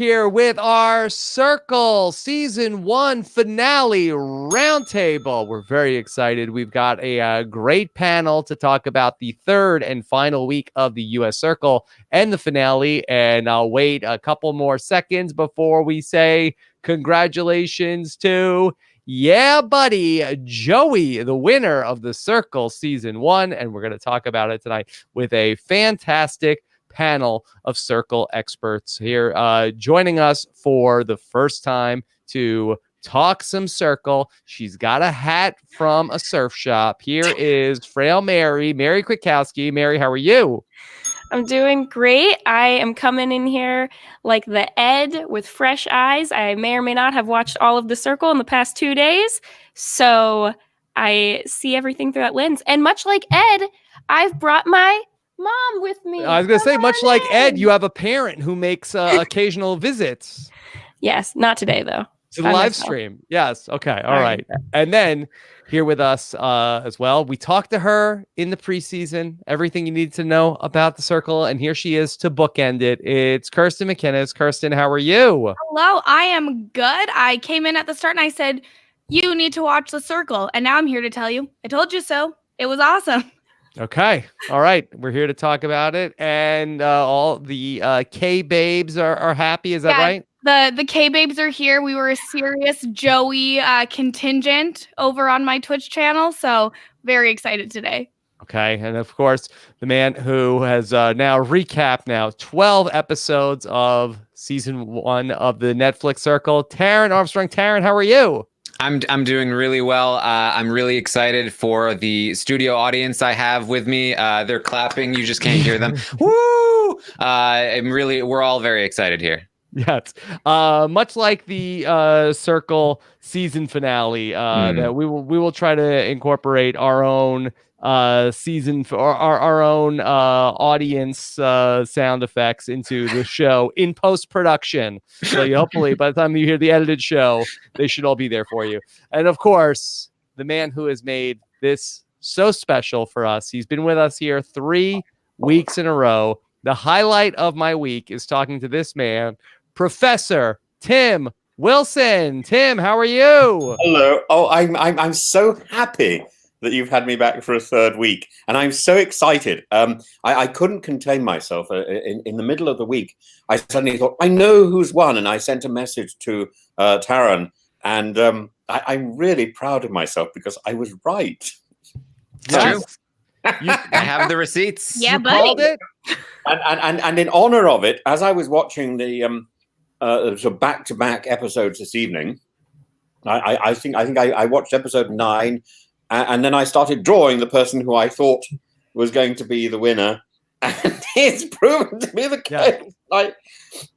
here with our Circle Season 1 finale roundtable. We're very excited. We've got a great panel to talk about the third and final week of the U.S. Circle and the finale. And I'll wait a couple more seconds before we say congratulations to, yeah, buddy, Joey, the winner of the Circle Season 1. And we're going to talk about it tonight with a fantastic panel of Circle experts here joining us for the first time to talk some Circle. She's got a hat from a surf shop. Here is Frail Mary Kwiatkowski. Mary, how are you? I'm doing great. I am coming in here like the Ed with fresh eyes. I may or may not have watched all of the Circle in the past 2 days, so I see everything through that lens. And much like Ed, I've brought my mom with me. I was going to say, much like Ed, you have a parent who makes occasional visits. Yes, not today, though. To the live stream. Yes. Okay. All right. And then here with us as well, we talked to her in the preseason, everything you need to know about the Circle. And here she is to bookend it. It's Kirsten McKenna. Kirsten, how are you? Hello. I am good. I came in at the start and I said, you need to watch the Circle. And now I'm here to tell you, I told you so. It was awesome. Okay. All right. We're here to talk about it. And all the K-babes are happy. Is that right? The K-babes are here. We were a serious Joey contingent over on my Twitch channel. So very excited today. Okay. And of course, the man who has now recapped 12 episodes of season 1 of the Netflix Circle, Taran Armstrong. Taran, how are you? I'm doing really well. I'm really excited for the studio audience I have with me. They're clapping. You just can't hear them. Woo! We're all very excited here. Yes. Much like the Circle season finale, that we will try to incorporate our own season for our own audience sound effects into the show in post-production. So hopefully by the time you hear the edited show, they should all be there for you. And of course, the man who has made this so special for us, he's been with us here 3 weeks in a row. The highlight of my week is talking to this man, Professor Tim Wilson. Tim, how are you? Hello. Oh, I'm so happy that you've had me back for a third week, and I'm so excited. I couldn't contain myself. In the middle of the week, I suddenly thought, I know who's won, and I sent a message to Taran, and I'm really proud of myself because I was right. Yes. I have the receipts. Yeah, you buddy. called it? And in honor of it, as I was watching the sort of back-to-back episodes this evening, I think I watched episode 9. And then I started drawing the person who I thought was going to be the winner, and it's proven to be the case. Yeah.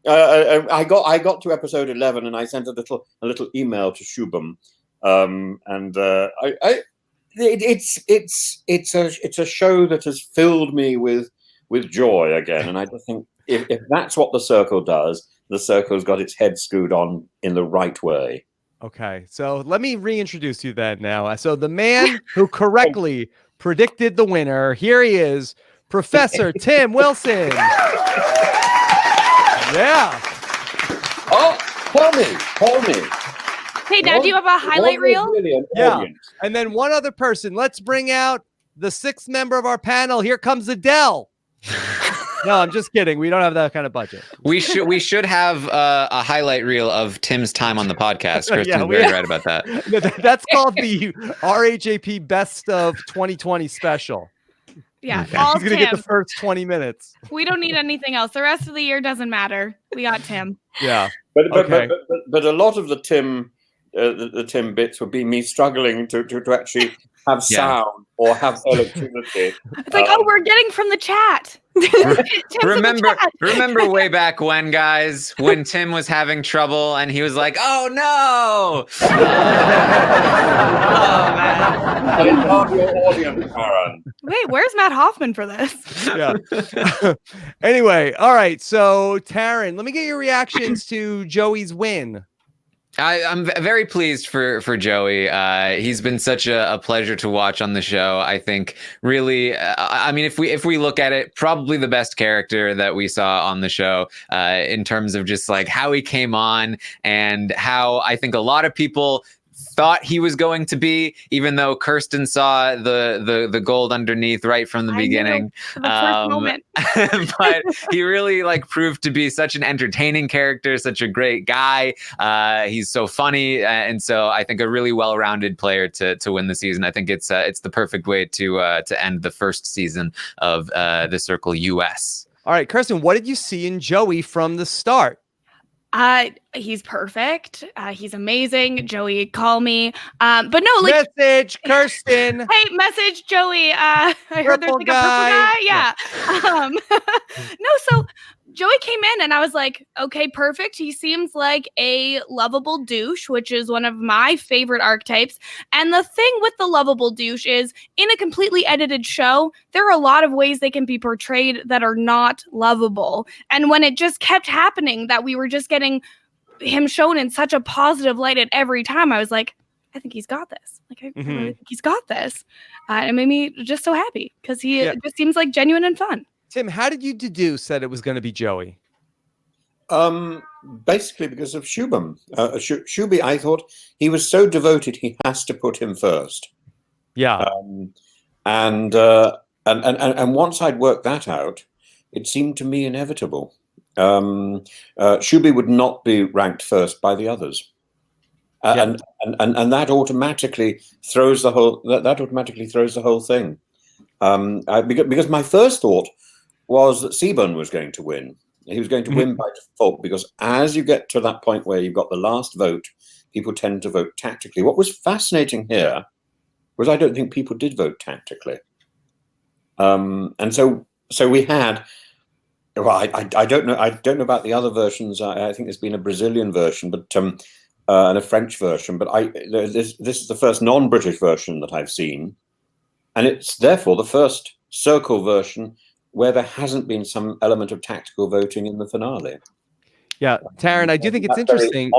I got to episode 11, and I sent a little email to Shubham, it's a show that has filled me with joy again, and I just think if that's what the Circle does, the Circle's got its head screwed on in the right way. Okay, so let me reintroduce you then now. So the man who correctly predicted the winner, here he is, Professor Tim Wilson. Yeah. Oh, tell me. Hey, Dad, do you have a highlight reel? Really yeah. And then one other person. Let's bring out the 6th member of our panel. Here comes Adele. No, I'm just kidding. We don't have that kind of budget. We should have a highlight reel of Tim's time on the podcast. Kirsten's very right about that. That's called the RHAP Best of 2020 special. Yeah, Okay. all He's gonna Tim. get the first 20 minutes. We don't need anything else. The rest of the year doesn't matter. We got Tim. Yeah. But a lot of the Tim bits would be me struggling to actually have sound or have electricity. It's like, we're getting from the chat. Remember way back when, guys, when Tim was having trouble and he was like, "Oh no!" Oh man! It's not your audience, Taran. Wait, where's Matt Hoffman for this? Yeah. Anyway, all right. So Taran, let me get your reactions to Joey's win. I'm very pleased for Joey. He's been such a pleasure to watch on the show. I think really, I mean, if we look at it, probably the best character that we saw on the show in terms of just like how he came on and how I think a lot of people thought he was going to be, even though Kirsten saw the gold underneath right from the beginning. The first moment. But he really like proved to be such an entertaining character, such a great guy. He's so funny, and so I think a really well-rounded player to win the season. I think it's the perfect way to end the first season of the Circle US. All right, Kirsten, what did you see in Joey from the start? He's perfect. He's amazing. Joey, call me. But no, like Message, Kirsten. hey, message, Joey. I heard there's like a purple guy. Yeah. No, so Joey came in and I was like, okay, perfect. He seems like a lovable douche, which is one of my favorite archetypes. And the thing with the lovable douche is in a completely edited show, there are a lot of ways they can be portrayed that are not lovable. And when it just kept happening that we were just getting him shown in such a positive light at every time, I was like, I think he's got this. Like, I really think he's got this. It made me just so happy because he just seems like genuine and fun. Tim, how did you deduce that it was going to be Joey? Basically because of Shubham. Shubi, I thought he was so devoted, he has to put him first. Yeah. And once I'd worked that out, it seemed to me inevitable. Shubi would not be ranked first by the others. And that automatically throws the whole thing. Because my first thought was that Seaburn was going to win. He was going to win by default because as you get to that point where you've got the last vote, people tend to vote tactically. What was fascinating here was I don't think people did vote tactically. And so we had, well, I don't know about the other versions. I think there's been a Brazilian version, but and a French version. But this is the first non-British version that I've seen, and it's therefore the first circle version where there hasn't been some element of tactical voting in the finale. Yeah, Taran, I do think it's interesting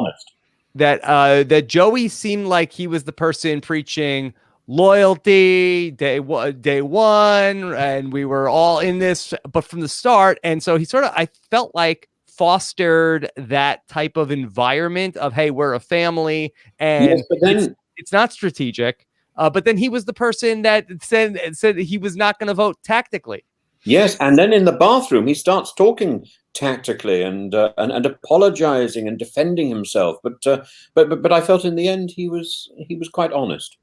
that Joey seemed like he was the person preaching loyalty day one, and we were all in this, but from the start. And so he sort of, I felt like, fostered that type of environment of, hey, we're a family, and yes, but then it's not strategic. But then he was the person that said he was not going to vote tactically. Yes, and then in the bathroom he starts talking tactically and apologizing and defending himself. But I felt in the end he was quite honest.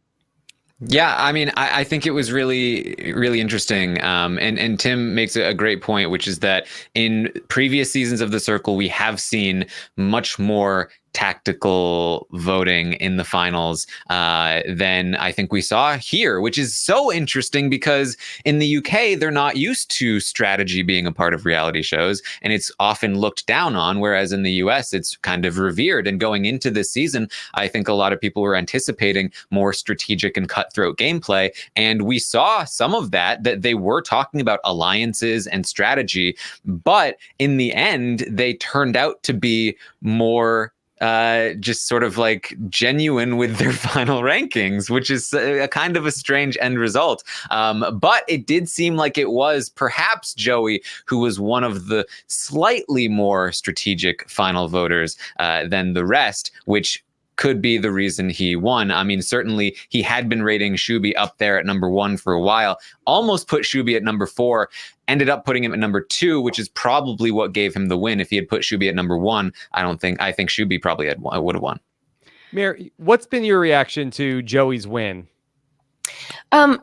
Yeah, I mean, I think it was really, really interesting. And Tim makes a great point, which is that in previous seasons of The Circle, we have seen much more tactical voting in the finals than I think we saw here, which is so interesting because in the UK, they're not used to strategy being a part of reality shows, and it's often looked down on, whereas in the US, it's kind of revered. And going into this season, I think a lot of people were anticipating more strategic and cutthroat gameplay, and we saw some of that they were talking about alliances and strategy, but in the end, they turned out to be more just sort of like genuine with their final rankings, which is a kind of a strange end result. But it did seem like it was perhaps Joey who was one of the slightly more strategic final voters than the rest, which could be the reason he won. I mean, certainly he had been rating Shubi up there at number 1 for a while, almost put Shubi at number 4, ended up putting him at number 2, which is probably what gave him the win. If he had put Shubi at number 1, I think Shubi probably would have won. Mary, what's been your reaction to Joey's win? I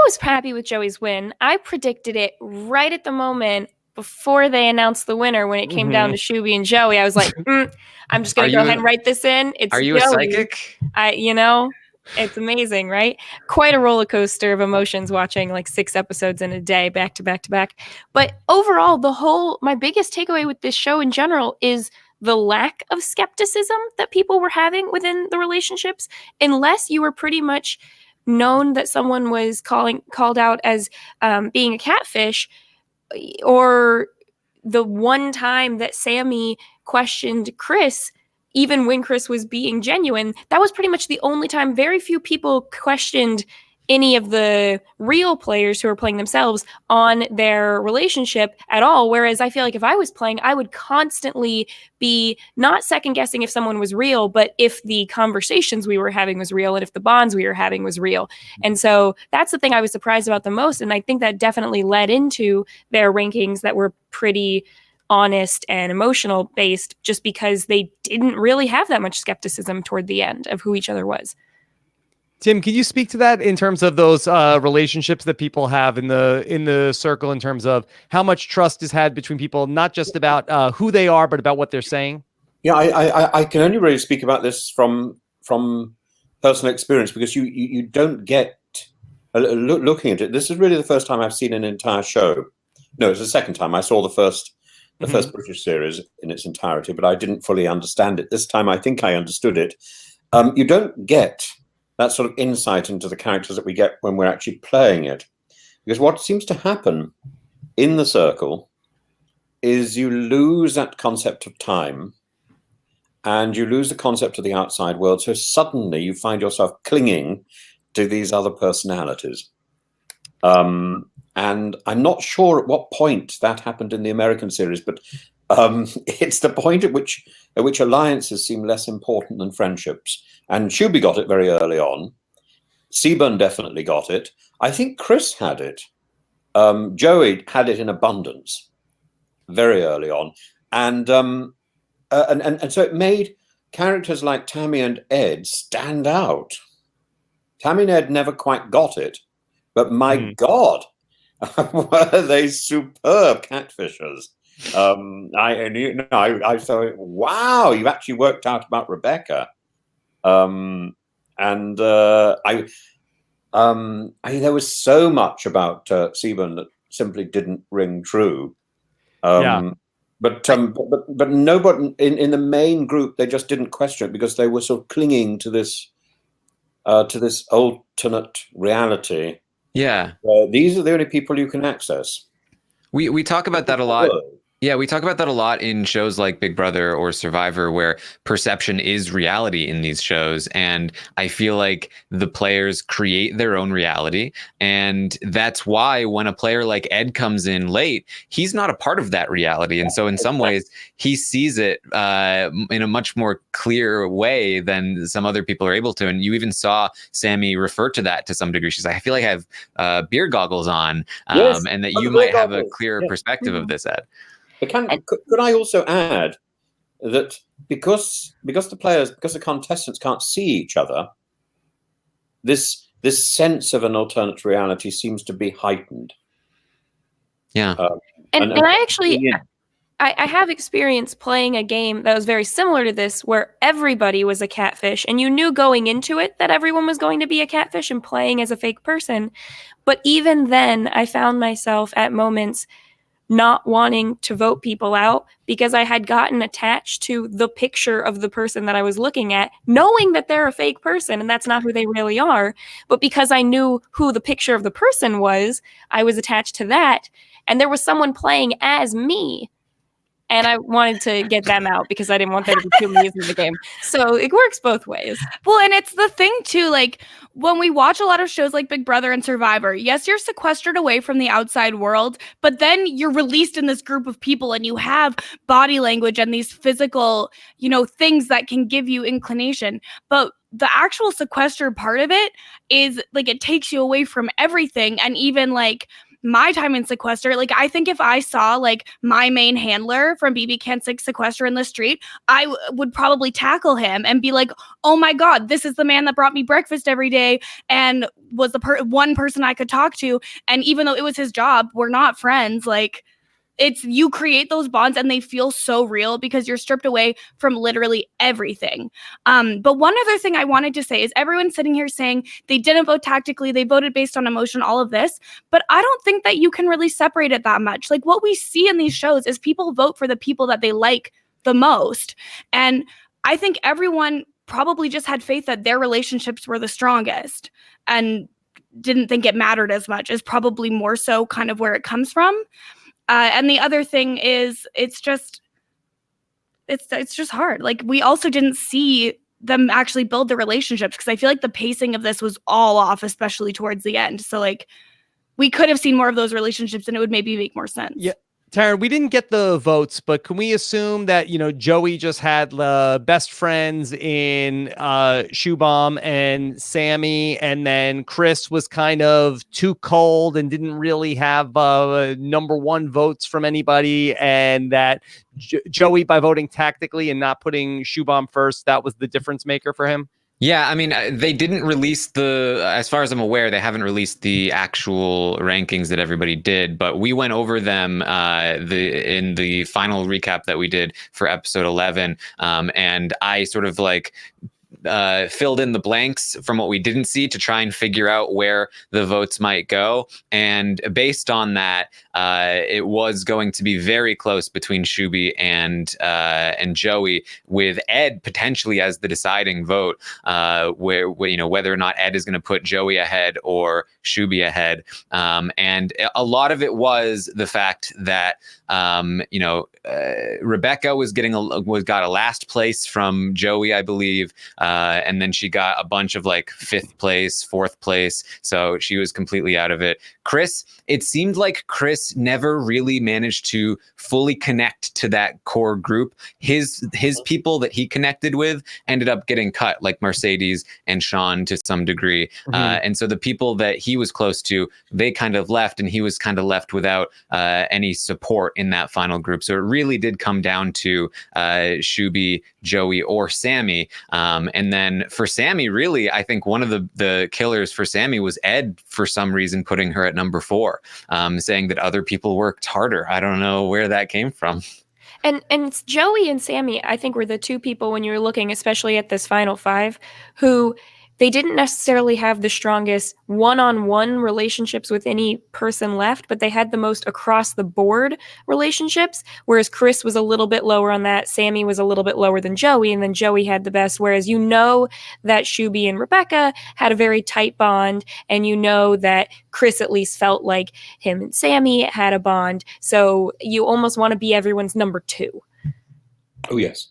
was happy with Joey's win. I predicted it right at the moment before they announced the winner when it came down to Shubi and Joey. I was like, I'm just going to go ahead and write this in. It's Are you Joey. a psychic? It's amazing, right? Quite a roller coaster of emotions watching like 6 episodes in a day, back to back to back. But overall, my biggest takeaway with this show in general is the lack of skepticism that people were having within the relationships, unless you were pretty much known that someone was called out as being a catfish, or the one time that Sammy questioned Chris, even when Chris was being genuine, that was pretty much the only time very few people questioned any of the real players who are playing themselves on their relationship at all. Whereas I feel like if I was playing, I would constantly be not second guessing if someone was real, but if the conversations we were having was real and if the bonds we were having was real. And so that's the thing I was surprised about the most. And I think that definitely led into their rankings that were pretty honest and emotional based, just because they didn't really have that much skepticism toward the end of who each other was. Tim, can you speak to that in terms of those relationships that people have in the circle, in terms of how much trust is had between people, not just about who they are, but about what they're saying? Yeah, I can only really speak about this from personal experience, because you don't get looking at it. This is really the first time I've seen an entire show. No, it's the second time. I saw the first British series in its entirety, but I didn't fully understand it. This time, I think I understood it. You don't get that sort of insight into the characters that we get when we're actually playing it. Because what seems to happen in the circle is you lose that concept of time and you lose the concept of the outside world. So suddenly you find yourself clinging to these other personalities. And I'm not sure at what point that happened in the American series, but it's the point at which alliances seem less important than friendships. And Shuby got it very early on. Seaburn definitely got it. I think Chris had it. Joey had it in abundance very early on. And so it made characters like Tammy and Ed stand out. Tammy and Ed never quite got it, but my God, were they superb catfishers. I thought, wow, you actually worked out about Rebecca. There was so much about Seaburn that simply didn't ring true. But nobody in the main group, they just didn't question it because they were sort of clinging to this alternate reality. Yeah, these are the only people you can access. We talk about that a lot. Yeah, we talk about that a lot in shows like Big Brother or Survivor, where perception is reality in these shows. And I feel like the players create their own reality. And that's why when a player like Ed comes in late, he's not a part of that reality. And so in some ways, he sees it in a much more clear way than some other people are able to. And you even saw Sammy refer to that to some degree. She's like, I feel like I have beer goggles on, and that you might have a clearer perspective of this, Ed. Could I also add that because the contestants can't see each other, this sense of an alternate reality seems to be heightened. Yeah, and I actually I have experience playing a game that was very similar to this, where everybody was a catfish, and you knew going into it that everyone was going to be a catfish and playing as a fake person. But even then, I found myself at moments not wanting to vote people out because I had gotten attached to the picture of the person that I was looking at, knowing that they're a fake person and that's not who they really are. But because I knew who the picture of the person was, I was attached to that. And there was someone playing as me. And I wanted to get them out because I didn't want there to be two me's in the game. So it works both ways. Well, and it's the thing too, like when we watch a lot of shows like Big Brother and Survivor, yes, you're sequestered away from the outside world, but then you're released in this group of people and you have body language and these physical, things that can give you inclination. But the actual sequester part of it is like, it takes you away from everything. And even like my time in sequester, like I think if I saw like my main handler from BB Can 6 sequester in the street, I would probably tackle him and be like, oh my God, this is the man that brought me breakfast every day and was the one person I could talk to. And even though it was his job, we're not friends. Like, you create those bonds and they feel so real because you're stripped away from literally everything. But one other thing I wanted to say is everyone's sitting here saying they didn't vote tactically, they voted based on emotion, all of this. But I don't think that you can really separate it that much. Like what we see in these shows is people vote for the people that they like the most. And I think everyone probably just had faith that their relationships were the strongest and didn't think it mattered as much, is probably more so kind of where it comes from. And the other thing is, it's just, it's just hard. Like, we also didn't see them actually build the relationships, because I feel like the pacing of this was all off, especially towards the end. So like, we could have seen more of those relationships and it would maybe make more sense. Yeah. Taran, we didn't get the votes, but can we assume that, Joey just had best friends in Shoebomb and Sammy, and then Chris was kind of too cold and didn't really have number one votes from anybody, and that Joey, by voting tactically and not putting Shoebomb first, that was the difference maker for him? Yeah, I mean, they didn't release as far as I'm aware, they haven't released the actual rankings that everybody did, but we went over them in the final recap that we did for episode 11, and I sort of filled in the blanks from what we didn't see to try and figure out where the votes might go. And based on that, it was going to be very close between Shuby and Joey, with Ed potentially as the deciding vote, where whether or not Ed is going to put Joey ahead or Shuby ahead. And a lot of it was the fact that Rebecca got a last place from Joey, I believe. And then she got a bunch of 5th place, 4th place. So she was completely out of it. Chris, it seemed like Chris never really managed to fully connect to that core group. His people that he connected with ended up getting cut, like Mercedes and Sean to some degree. Mm-hmm. And so the people that he was close to, they kind of left, and he was kind of left without any support in that final group. So it really did come down to Shuby, Joey, or Sammy. And then for Sammy, really, I think one of the killers for Sammy was Ed, for some reason, putting her at number 4, saying that other people worked harder. I don't know where that came from. And Joey and Sammy, I think, were the two people, when you're looking especially at this final 5, who they didn't necessarily have the strongest one-on-one relationships with any person left, but they had the most across-the-board relationships, whereas Chris was a little bit lower on that, Sammy was a little bit lower than Joey, and then Joey had the best, whereas that Shuby and Rebecca had a very tight bond, and that Chris at least felt like him and Sammy had a bond, so you almost want to be everyone's number 2. Oh, yes.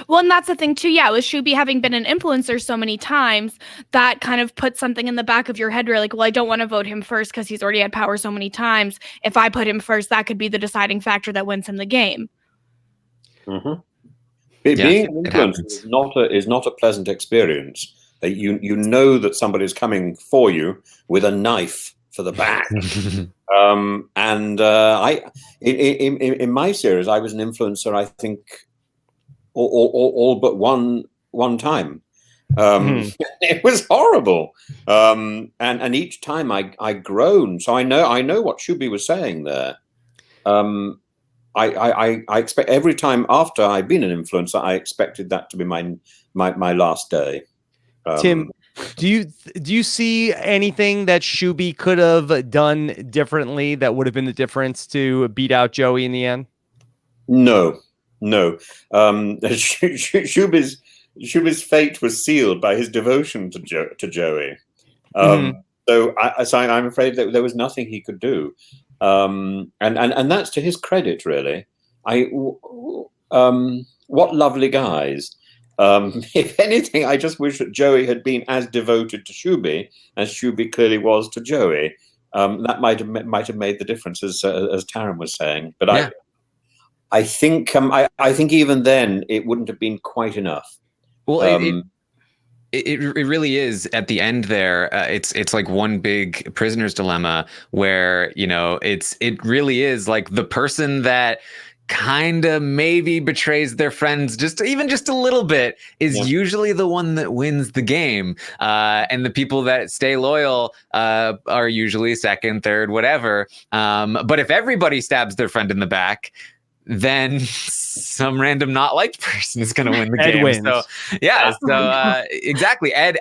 Well, and that's the thing too. Yeah, with Shuby having been an influencer so many times, that kind of puts something in the back of your head where you're like, well, I don't want to vote him first because he's already had power so many times. If I put him first, that could be the deciding factor that wins him the game. Mm-hmm. Being an influencer is not a pleasant experience. You know that somebody's coming for you with a knife for the back. In my series, I was an influencer, I think, all but one time. It was horrible. And each time I groaned. So I know what Shuby was saying there. I expect every time after I've been an influencer, I expected that to be my last day. Tim, do you see anything that Shuby could have done differently that would have been the difference to beat out Joey in the end? No. Shuby's fate was sealed by his devotion to Joey. So I'm afraid that there was nothing he could do. And that's to his credit, really. What lovely guys. If anything, I just wish that Joey had been as devoted to Shuby as Shuby clearly was to Joey. That might have made the difference, as Taran was saying. But yeah. I think even then it wouldn't have been quite enough. Well, it really is at the end there. It's like one big prisoner's dilemma where it really is like the person that kind of maybe betrays their friends just a little bit is usually the one that wins the game, and the people that stay loyal are usually second, third, whatever. But if everybody stabs their friend in the back, then some random not liked person is going to win the game. Wins. So yeah, exactly. Ed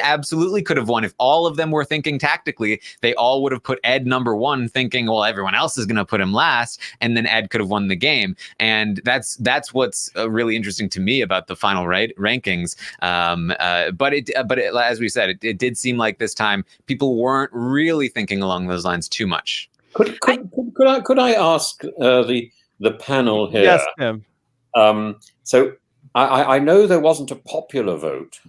absolutely could have won if all of them were thinking tactically. They all would have put Ed number 1, thinking, well, everyone else is going to put him last, and then Ed could have won the game. And that's what's really interesting to me about the final rankings. But as we said, it did seem like this time people weren't really thinking along those lines too much. Could I ask the panel here? Yes, Tim. So I know there wasn't a popular vote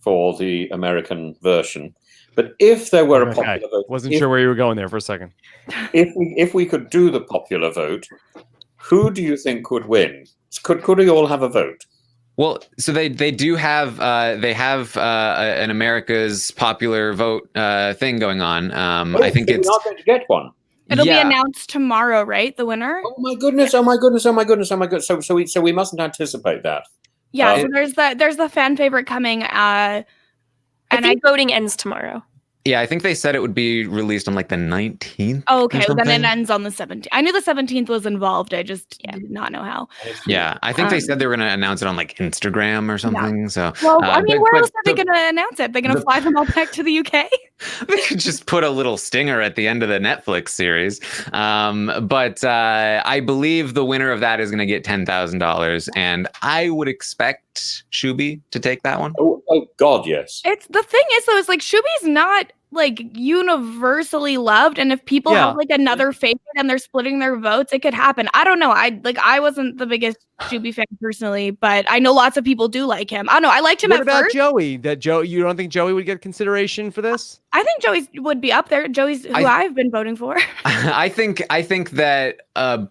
for the American version, but if there were a popular vote, wasn't sure where you were going there for a second. If we could do the popular vote, who do you think would win? Could we all have a vote? Well, so they do have an America's popular vote thing going on. I think we're not going to get one. It'll be announced tomorrow, right? The winner. Oh my goodness! Oh my goodness! Oh my goodness! Oh my goodness! So we mustn't anticipate that. Yeah. So there's the fan favorite coming. I think voting ends tomorrow. Yeah, I think they said it would be released on like the 19th. Oh, okay. Well, then it ends on the 17th. I knew the 17th was involved. I just did not know how. Yeah, I think they said they were going to announce it on like Instagram or something. Yeah. So, well, I mean, where else are they going to announce it? They're going to fly them all back to the UK? They could just put a little stinger at the end of the Netflix series. But I believe the winner of that is going to get $10,000, and I would expect Shubi to take that one. Oh God, yes. It's the thing is though, it's like Shubi's not like universally loved, and if people have like another favorite and they're splitting their votes, it could happen. I don't know. I wasn't the biggest Shubi fan personally, but I know lots of people do like him. I don't know. I liked him at first. What about Joey? You don't think Joey would get consideration for this? I think Joey would be up there. Joey's who I've been voting for. I think that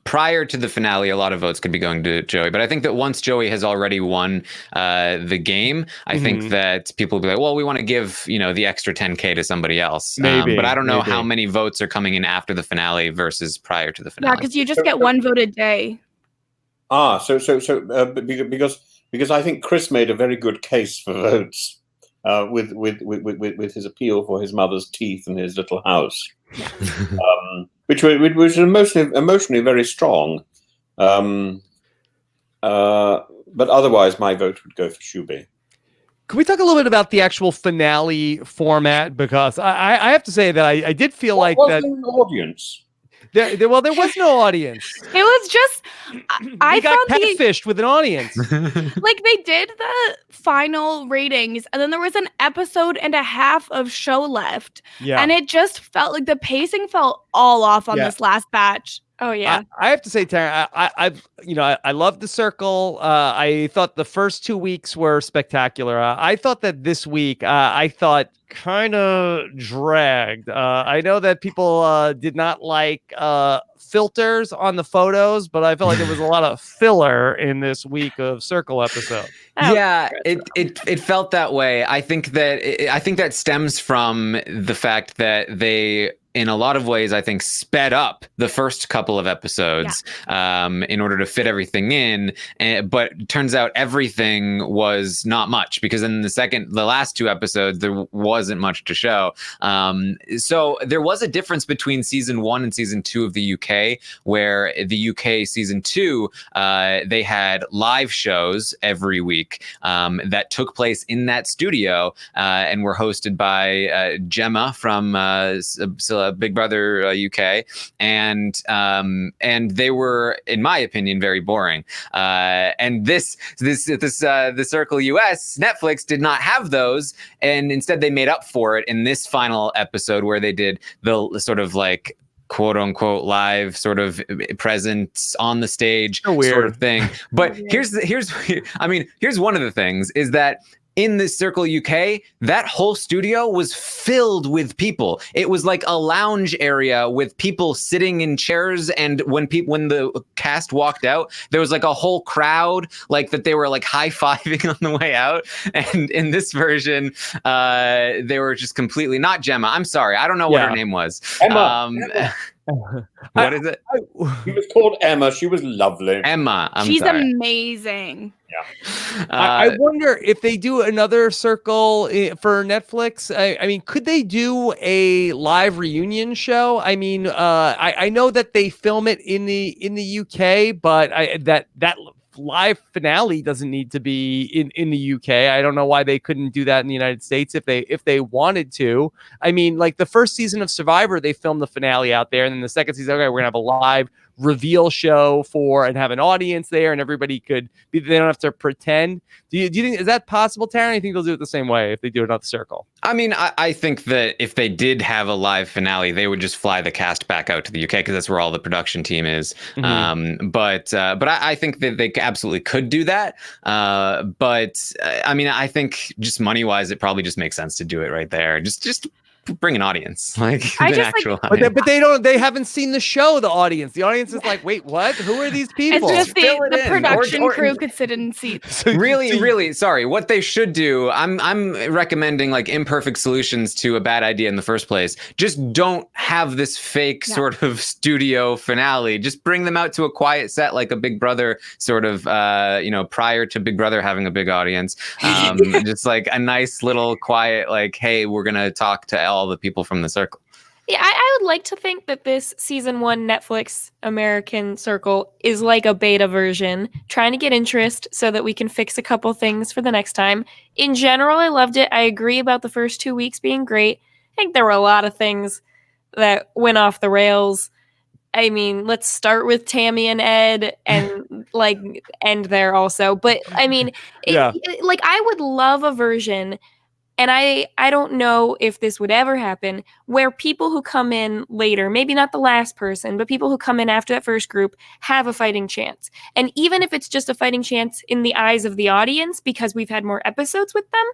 prior to the finale, a lot of votes could be going to Joey. But I think that once Joey has already won the game, I think that people will be like, well, we want to give the extra 10K to somebody else. Maybe, but I don't know how many votes are coming in after the finale versus prior to the finale. Yeah, because you just get one vote a day. So because I think Chris made a very good case for votes with his appeal for his mother's teeth and his little house, which was emotionally very strong. But otherwise, my vote would go for Shubi. Can we talk a little bit about the actual finale format? Because I have to say that I did feel like that an audience. There was no audience. It was just I got catfished with an audience. Like they did the final ratings, and then there was an episode and a half of show left. Yeah, and it just felt like the pacing felt all off on this last batch. Oh yeah, I have to say, Taran, I loved The Circle. I thought the first 2 weeks were spectacular. I thought that this week, I thought kind of dragged. I know that people did not like filters on the photos, but I felt like there was a lot of filler in this week of Circle episode. Yeah, it felt that way. I think that stems from the fact that they, in a lot of ways, I think, sped up the first couple of episodes in order to fit everything in. But it turns out everything was not much, because in the last 2 episodes, there wasn't much to show. So there was a difference between season 1 and season 2 of the UK, where the UK season 2, they had live shows every week that took place in that studio and were hosted by Gemma from Big Brother UK, and they were, in my opinion, very boring. And the Circle US Netflix did not have those, and instead they made up for it in this final episode where they did the sort of like quote unquote live sort of presence on the stage sort of thing. But here's one of the things is that in the Circle UK, that whole studio was filled with people. It was like a lounge area with people sitting in chairs. And when the cast walked out, there was like a whole crowd, like that they were like high-fiving on the way out. And in this version, they were just completely not Gemma. I'm sorry, I don't know what her name was. Emma. What is it? She was called Emma. She was lovely. Emma. She's amazing. Yeah. I wonder if they do another Circle for Netflix. I mean, could they do a live reunion show? I mean, I know that they film it in the UK, but that live finale doesn't need to be in the UK. I don't know why they couldn't do that in the United States if they wanted to. I mean, like the first season of Survivor, they filmed the finale out there, and then the second season, okay, we're gonna have a live reveal show and have an audience there, and everybody could be. They don't have to pretend. Do you think is that possible, Taran? You think they'll do it the same way if they do it on the Circle? I mean, I think that if they did have a live finale, they would just fly the cast back out to the UK because that's where all the production team is. But I think that they absolutely could do that. But I mean, I think just money wise, it probably just makes sense to do it right there. Just bring an audience, like I an just, actual like- audience. But they haven't seen the show. The audience is like, wait, what? Who are these people? It's just Fill it the in. production Or- crew could sit in seats. Really, sorry. What they should do, I'm recommending like imperfect solutions to a bad idea in the first place. Just don't have this fake sort of studio finale. Just bring them out to a quiet set, like a Big Brother sort of, prior to Big Brother having a big audience. Just like a nice little quiet, like, hey, we're gonna talk to all the people from the Circle. Yeah, I would like to think that this season 1 Netflix American Circle is like a beta version, trying to get interest so that we can fix a couple things for the next time. In general, I loved it. I agree about the first 2 weeks being great. I think there were a lot of things that went off the rails. I mean, let's start with Tammy and Ed and like end there also. But I mean, I would love a version. And I don't know if this would ever happen, where people who come in later, maybe not the last person, but people who come in after that first group have a fighting chance. And even if it's just a fighting chance in the eyes of the audience, because we've had more episodes with them,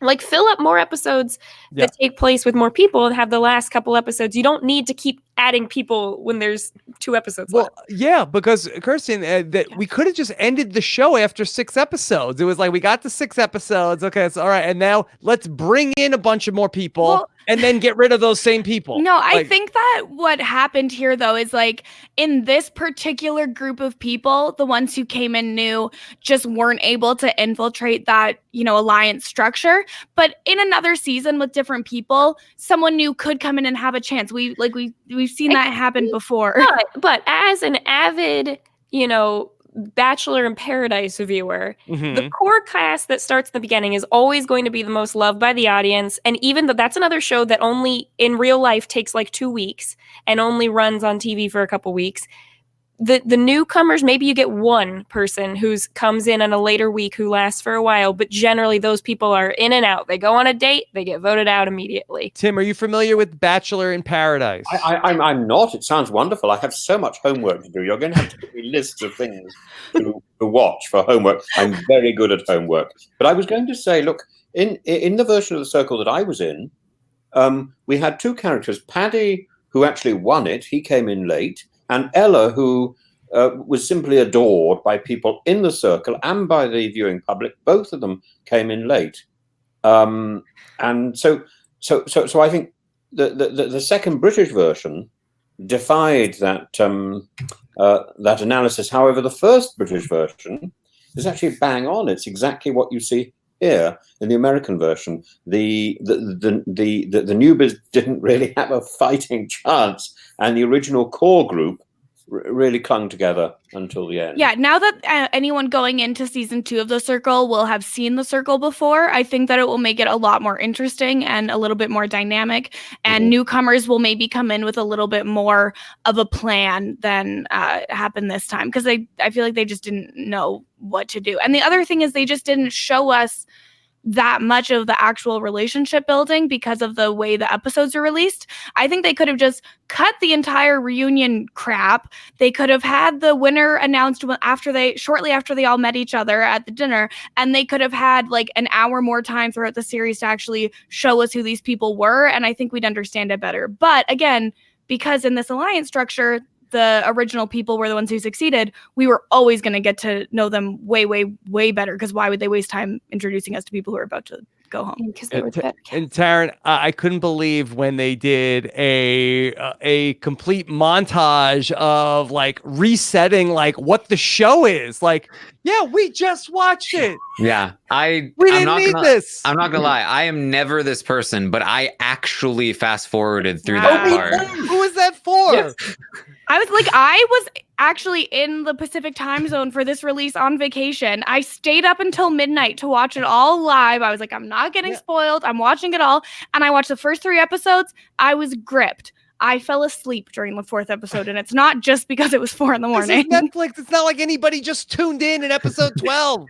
like fill up more episodes that take place with more people and have the last couple episodes. You don't need to keep adding people when there's 2 episodes left. Yeah, because Kirsten, that we could have just ended the show after 6 episodes. It was like we got the 6 episodes. Okay, it's all right, and now let's bring in a bunch of more people and then get rid of those same people. No, I think that what happened here, though, is like in this particular group of people, the ones who came in new just weren't able to infiltrate that, alliance structure. But in another season with different people, someone new could come in and have a chance. We've seen that happen before. But as an avid, Bachelor in Paradise viewer, the core cast that starts at the beginning is always going to be the most loved by the audience. And even though that's another show that only in real life takes like 2 weeks and only runs on TV for a couple weeks, the newcomers, maybe you get one person who comes in on a later week who lasts for a while, but generally those people are in and out. They go on a date, they get voted out immediately. Tim, are you familiar with Bachelor in Paradise? I'm not. It sounds wonderful. I have so much homework to do. You're going to have to give me lists of things to watch for homework. I'm very good at homework. But I was going to say, look, in the version of the Circle that I was in, we had 2 characters. Paddy, who actually won it, he came in late. And Ella, who was simply adored by people in the Circle and by the viewing public. Both of them came in late, and so I think the second British version defied that that analysis. However, the first British version is actually bang on. It's exactly what you see here in the American version. The newbies didn't really have a fighting chance, and the original core group really clung together until the end. Yeah, now that anyone going into season 2 of The Circle will have seen The Circle before, I think that it will make it a lot more interesting and a little bit more dynamic, and newcomers will maybe come in with a little bit more of a plan than happened this time, because I feel like they just didn't know what to do. And the other thing is they just didn't show us that much of the actual relationship building because of the way the episodes are released. I think they could have just cut the entire reunion crap. They could have had the winner announced shortly after they all met each other at the dinner, and they could have had like an hour more time throughout the series to actually show us who these people were, and I think we'd understand it better. But again, because in this alliance structure, the original people were the ones who succeeded, we were always going to get to know them way, way, way better, because why would they waste time introducing us to people who are about to go home? And Taran, I couldn't believe when they did a complete montage of like resetting like what the show is. Like, yeah, we just watched it. Yeah, we didn't need this. I'm not gonna lie. I am never this person, but I actually fast forwarded through that part. Who was that for? Yes. I was actually in the Pacific time zone for this release on vacation. I stayed up until midnight to watch it all live. I was like, I'm not getting spoiled. I'm watching it all. And I watched the first 3 episodes. I was gripped. I fell asleep during the 4th episode, and it's not just because it was 4 in the morning. This is Netflix. It's not like anybody just tuned in episode 12.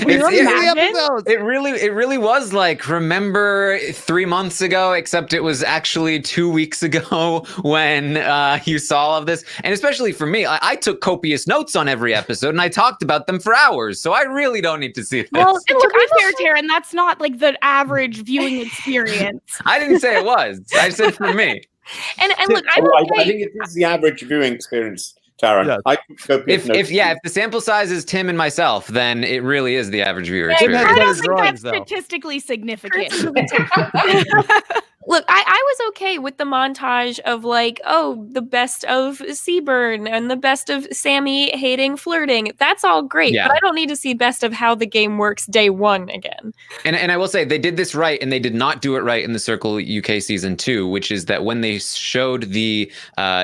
It really was like, remember 3 months ago, except it was actually 2 weeks ago when you saw all of this. And especially for me, I took copious notes on every episode and I talked about them for hours. So I really don't need to see this. Well, to be fair, Taran, that's not like the average viewing experience. I didn't say it was. I said for me. And look, I'm okay. I think it is the average viewing experience, Taran. Yeah. If the sample size is Tim and myself, then it really is the average viewer experience. I don't think that's statistically significant. Look, I was okay with the montage of like, oh, the best of Seaburn and the best of Sammy hating flirting. That's all great, but I don't need to see best of how the game works day 1 again. And I will say they did this right, and they did not do it right in the Circle UK season 2, which is that when they showed the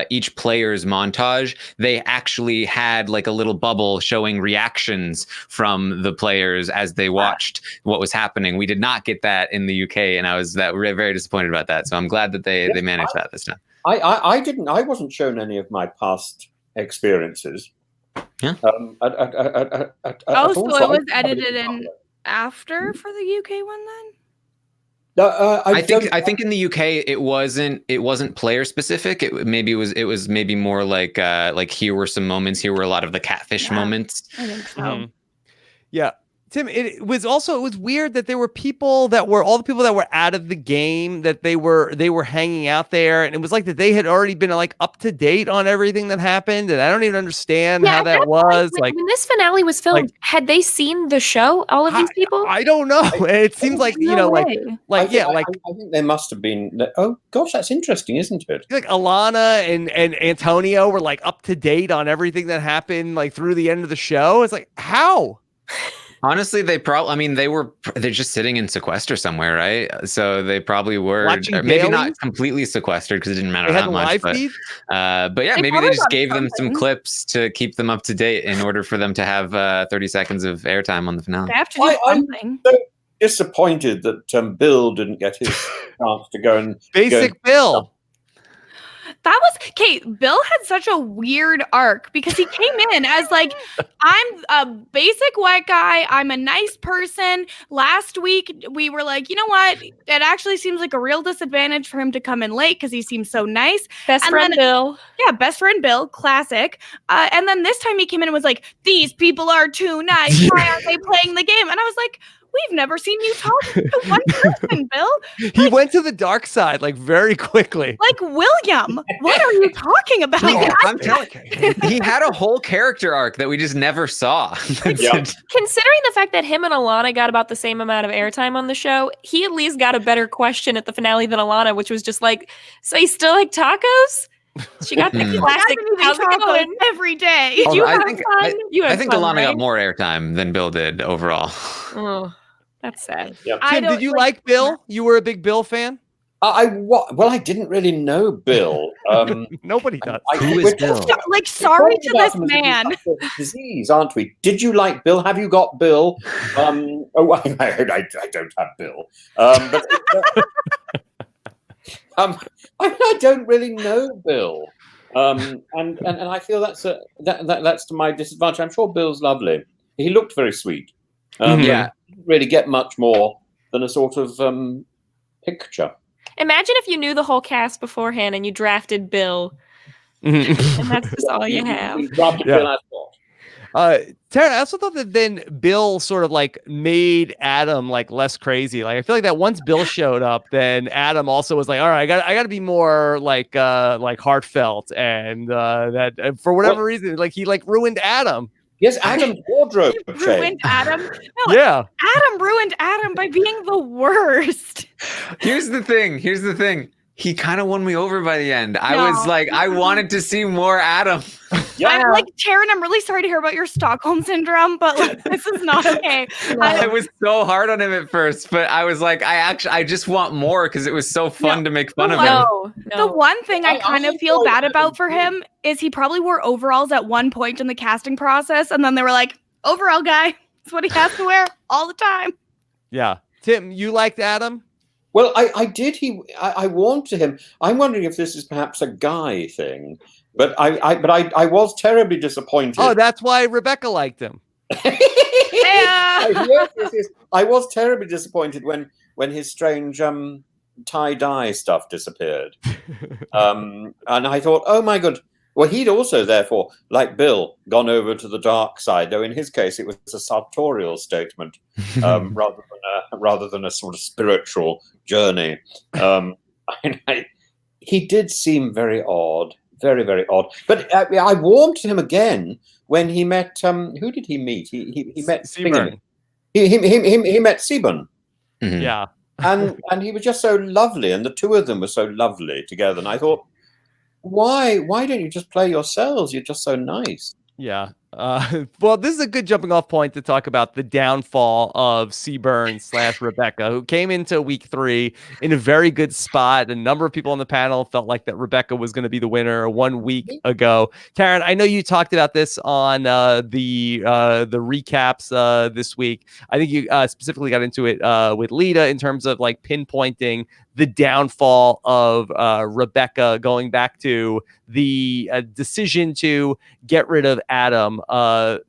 each player's montage, they actually had like a little bubble showing reactions from the players as they watched what was happening. We did not get that in the UK, and I was very disappointed about that. So I'm glad that they managed that this time. I wasn't shown any of my past experiences. Yeah. So it was edited in after for the UK one then? I think in the UK it wasn't player specific. It was maybe more like here were some moments. Here were a lot of the catfish moments. I think so. Yeah. Tim, it was weird that there were all the people that were out of the game, that they were hanging out there, and it was like that they had already been like up to date on everything that happened, and I don't even understand how that was. Like when this finale was filmed, had they seen the show? All of these people? I don't know. It seems like I think they must have been. Oh gosh, that's interesting, isn't it? Like Alana and Antonio were like up to date on everything that happened like through the end of the show. It's like, how? Honestly, they're just sitting in sequester somewhere, right? So they probably were maybe not completely sequestered because it didn't matter that much. But yeah, maybe they just gave them some clips to keep them up to date in order for them to have 30 seconds of airtime on the finale. They have to do something. I'm so disappointed that Bill didn't get his chance to go and Bill. That was Bill had such a weird arc because he came in as like, I'm a basic white guy. I'm a nice person. Last week we were like, you know what? It actually seems like a real disadvantage for him to come in late because he seems so nice. Best friend Bill. Yeah, best friend Bill, classic. And then this time he came in and was like, these people are too nice. Why aren't they playing the game? And I was like, we've never seen you talk to one person, Bill. He went to the dark side like very quickly. Like, William, what are you talking about? I'm telling you, he had a whole character arc that we just never saw. Considering the fact that him and Alana got about the same amount of airtime on the show, he at least got a better question at the finale than Alana, which was just like, so you still like tacos? She got the classic tacos every day. Did you have fun? I think Alana got more airtime than Bill did overall. Oh, that's sad. Yep. Tim, did you like Bill? You were a big Bill fan? I didn't really know Bill. Nobody does. Who is Bill? Like, sorry to this man. Disease, aren't we? Did you like Bill? Have you got Bill? I don't have Bill. I don't really know Bill, and I feel that's to my disadvantage. I'm sure Bill's lovely. He looked very sweet. Didn't really get much more than a sort of picture. Imagine if you knew the whole cast beforehand and you drafted Bill, and that's just all you have. Bill Taran, I also thought that then Bill sort of like made Adam like less crazy. Like I feel like that once Bill showed up, then Adam also was like, all right, I got to be more like heartfelt, and that for whatever reason, like he like ruined Adam. Yes, Adam's wardrobe ruined Adam. No, yeah, Adam ruined Adam by being the worst. Here's the thing. He kind of won me over by the end. I was like, I wanted to see more Adam. Yeah. I'm like, Taran, I'm really sorry to hear about your Stockholm syndrome, but like, this is not okay. I was so hard on him at first, but I was like, I just want more because it was so fun to make fun of him. No. The one thing I kind of feel bad about for him is he probably wore overalls at one point in the casting process, and then they were like, overall guy, that's what he has to wear all the time. Yeah. Tim, you liked Adam? Well, I did. I warned to him. I'm wondering if this is perhaps a guy thing, but I was terribly disappointed. Oh, that's why Rebecca liked him. Yes. I was terribly disappointed when his strange tie-dye stuff disappeared. And I thought, oh my God. Well, he'd also, therefore, like Bill, gone over to the dark side, though in his case it was a sartorial statement rather than a sort of spiritual journey. He did seem very odd, very, very odd. But I warmed to him again when he met, who did he meet? He met Seaburn. He met Seaburn. Mhm. Yeah. And he was just so lovely, and the two of them were so lovely together. And I thought, why don't you just play yourselves? You're just so nice. Yeah. Well, this is a good jumping off point to talk about the downfall of Seaburn / Rebecca, who came into week 3 in a very good spot. A number of people on the panel felt like that Rebecca was going to be the winner 1 week ago. Taran, I know you talked about this on the recaps this week. I think you specifically got into it with Lita in terms of like pinpointing the downfall of Rebecca, going back to the decision to get rid of Adam.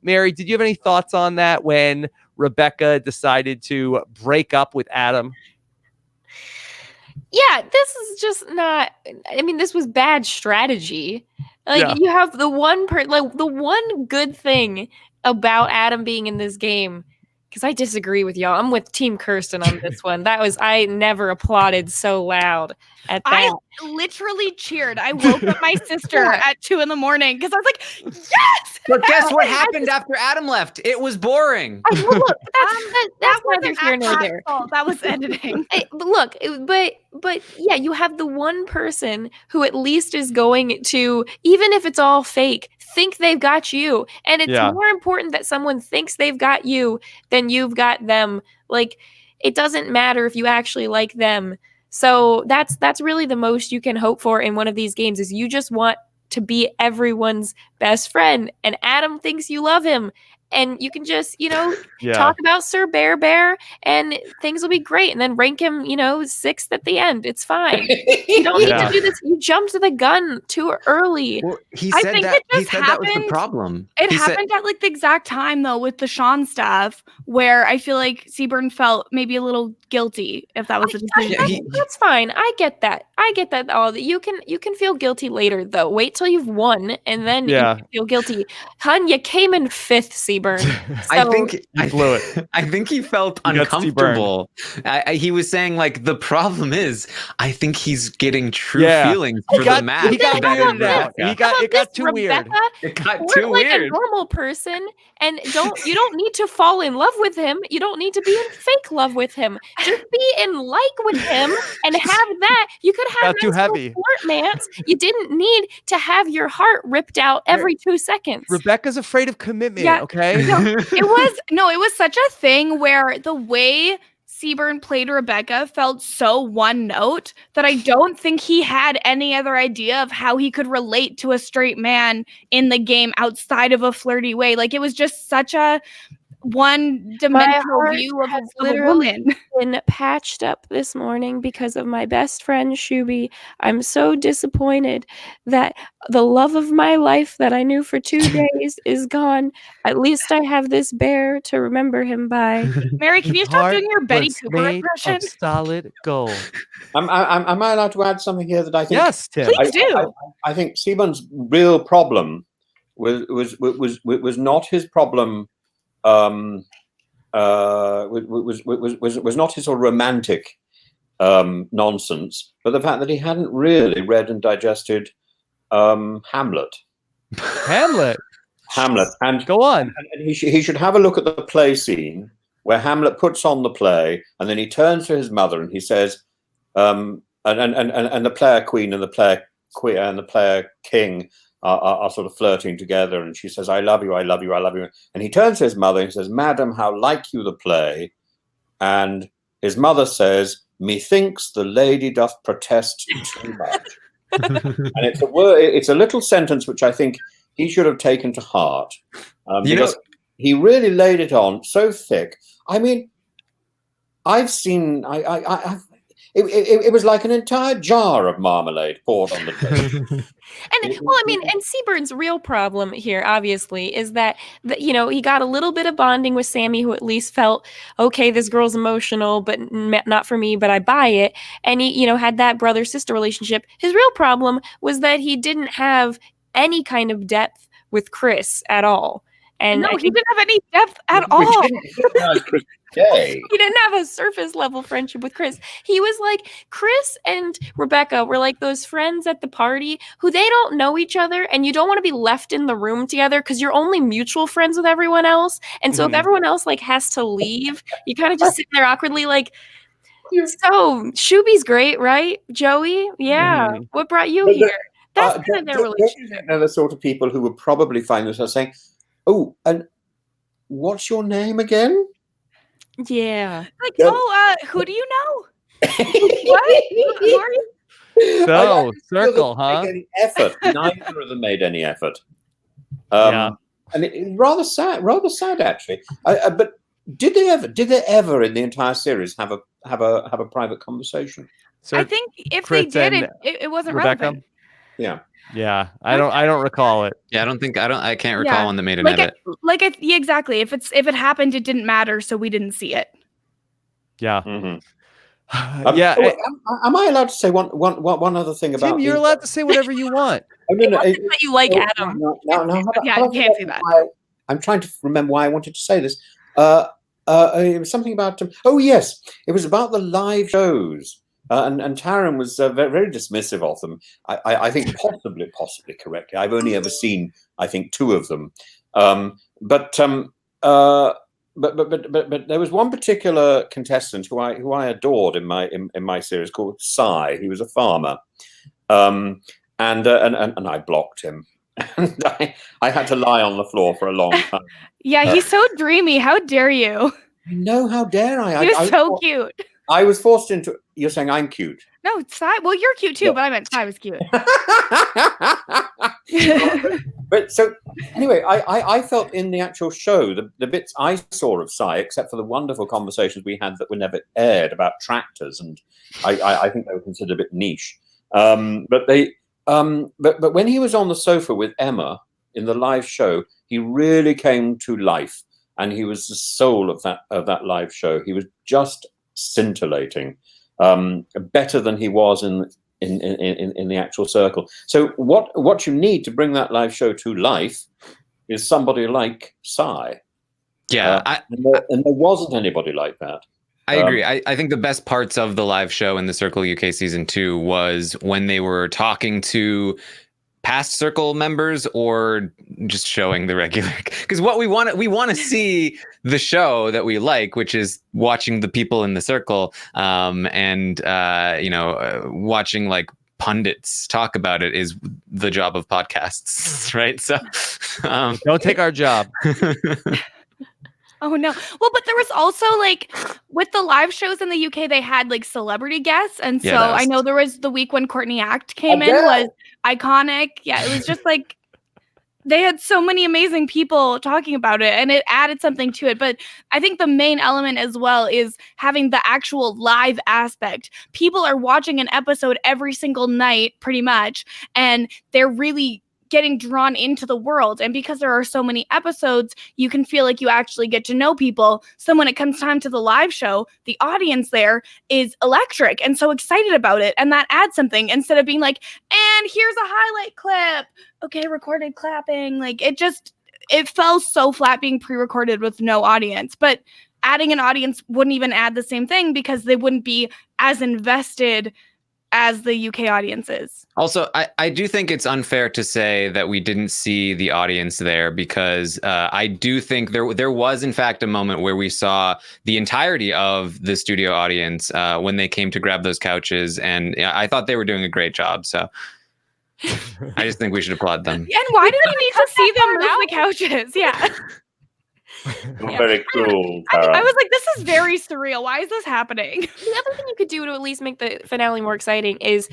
Mary, did you have any thoughts on that when Rebecca decided to break up with Adam? Yeah, this is just not. I mean, this was bad strategy. Like Yeah. you have the one the one good thing about Adam being in this game. Because I disagree with y'all. I'm with Team Kirsten on this one. I never applauded so loud at that. I literally cheered. I woke up my sister at 2 a.m. because I was like, yes! But guess what happened after Adam left? It was boring. Look, that's wasn't neither here nor Pat's there. fault. That was editing. But yeah, you have the one person who at least is going to, even if it's all fake, think they've got you. And it's more important that someone thinks they've got you than you've got them. Like, it doesn't matter if you actually like them. So that's really the most you can hope for in one of these games, is you just want to be everyone's best friend. And Adam thinks you love him. And you can just, talk about Sir Bear, and things will be great. And then rank him, 6th at the end. It's fine. You don't need to do this. You jumped the gun too early. Well, he I said think that. it He just said that was the happened- problem. It He said- happened at like the exact time though with the Sean stuff, where I feel like Seaburn felt maybe a little guilty if that was a decision. That's fine. I get that. All that you can feel guilty later though. Wait till you've won, and then you can feel guilty. Hun, you came in 5th, Seaburn. I think he blew it. I think he felt He got uncomfortable. He was saying like, the problem is, I think he's getting true feelings for the match. He got weirded out. It got too weird. It got We're too like a weird. normal person, and you don't need to fall in love with him. You don't need to be in fake love with him. Just be in like with him and have that. You could have Got too heavy. mance. You didn't need to have your heart ripped out every 2 seconds. Rebecca's afraid of commitment. Yeah. Okay. It was such a thing where the way Seaburn played Rebecca felt so one note that I don't think he had any other idea of how he could relate to a straight man in the game outside of a flirty way. Like, it was just such a one-dimensional view of a woman. Been patched up this morning because of my best friend Shuby. I'm so disappointed that the love of my life that I knew for 2 days is gone. At least I have this bear to remember him by. Mary, can you stop doing your Betty Was Cooper made impression? of solid gold. Am I allowed to add something here that I think? Yes, Tim. Please do. I think Seaburn's real problem was not his problem. Was not his sort of romantic nonsense, but the fact that he hadn't really read and digested Hamlet. Hamlet. And Go on. and he should have a look at the play scene where Hamlet puts on the play, and then he turns to his mother and he says, and the player queen and the player king are sort of flirting together, and she says, I love you, I love you, I love you. And he turns to his mother and he says, Madam, how like you the play? And his mother says, methinks the lady doth protest too much. And it's a little sentence which I think he should have taken to heart, because he really laid it on so thick. I mean, I've seen it was like an entire jar of marmalade poured on the plate. And Seaburn's real problem here, obviously, is that he got a little bit of bonding with Sammy, who at least felt, okay, this girl's emotional, but not for me, but I buy it. And he, had that brother-sister relationship. His real problem was that he didn't have any kind of depth with Chris at all. And no, he didn't have any depth at all. He didn't have a surface level friendship with Chris. He was like, Chris and Rebecca were like those friends at the party who they don't know each other, and you don't want to be left in the room together because you're only mutual friends with everyone else. And so if everyone else like has to leave, you kind of just sit there awkwardly like, so Shuby's great, right? Joey? Yeah. What brought you here? That's kind of their relationship. They're the sort of people who would probably find themselves saying, oh, and what's your name again? Yeah. Like, who do you know? What? Who are you? So, Circle, huh? Any effort. Neither of them made any effort. Yeah. And it's rather sad actually. But did they ever in the entire series have a private conversation? So I think if Chris they did, it wasn't Rebecca? relevant. Yeah. Yeah, I don't recall it. Yeah, I can't recall one that made an edit. Exactly. If it happened, it didn't matter, so we didn't see it. Yeah. Yeah. Am I allowed to say one other thing about? Tim, you're allowed to say whatever you want. That you like Adam. No, you can't say that. I'm trying to remember why I wanted to say this. It was something about. Oh yes, it was about the live shows. And Taran was very, very dismissive of them. I think possibly correctly. I've only ever seen, I think, 2 of them. But there was one particular contestant who I adored in my series called Cy. He was a farmer, and I blocked him. And I had to lie on the floor for a long time. Yeah, he's so dreamy. How dare you? No, how dare I? He was so cute. I was forced into. You're saying I'm cute? No, Cy. Well, you're cute too, yeah. But I meant Cy was cute. But so anyway, I felt in the actual show the bits I saw of Cy, except for the wonderful conversations we had that were never aired about tractors, and I think they were considered a bit niche. But when he was on the sofa with Emma in the live show, he really came to life, and he was the soul of that live show. He was just scintillating, better than he was in the actual circle. So what you need to bring that live show to life is somebody like Cy. Yeah, and there wasn't anybody like that. I agree. I think the best parts of the live show in the Circle UK season 2 was when they were talking to past Circle members or just showing the regular, because what we want to see the show that we like, which is watching the people in the Circle, and watching like pundits talk about it is the job of podcasts, right? So don't take our job. Oh no. Well, but there was also like with the live shows in the UK, they had like celebrity guests. And so I know there was the week when Courtney Act came in was iconic. Yeah, it was just like they had so many amazing people talking about it and it added something to it. But I think the main element as well is having the actual live aspect. People are watching an episode every single night pretty much, and they're really getting drawn into the world. And because there are so many episodes, you can feel like you actually get to know people. So when it comes time to the live show, the audience there is electric and so excited about it. And that adds something instead of being like, and here's a highlight clip. Okay, recorded clapping. Like it fell so flat being pre-recorded with no audience. But adding an audience wouldn't even add the same thing because they wouldn't be as invested as the UK audience is. Also, I do think it's unfair to say that we didn't see the audience there because I do think there was, in fact, a moment where we saw the entirety of the studio audience when they came to grab those couches. And I thought they were doing a great job. So I just think we should applaud them. And why did we need to see them move the couches? Yeah. Very cool. I was like, this is very surreal. Why is this happening? The other thing you could do to at least make the finale more exciting is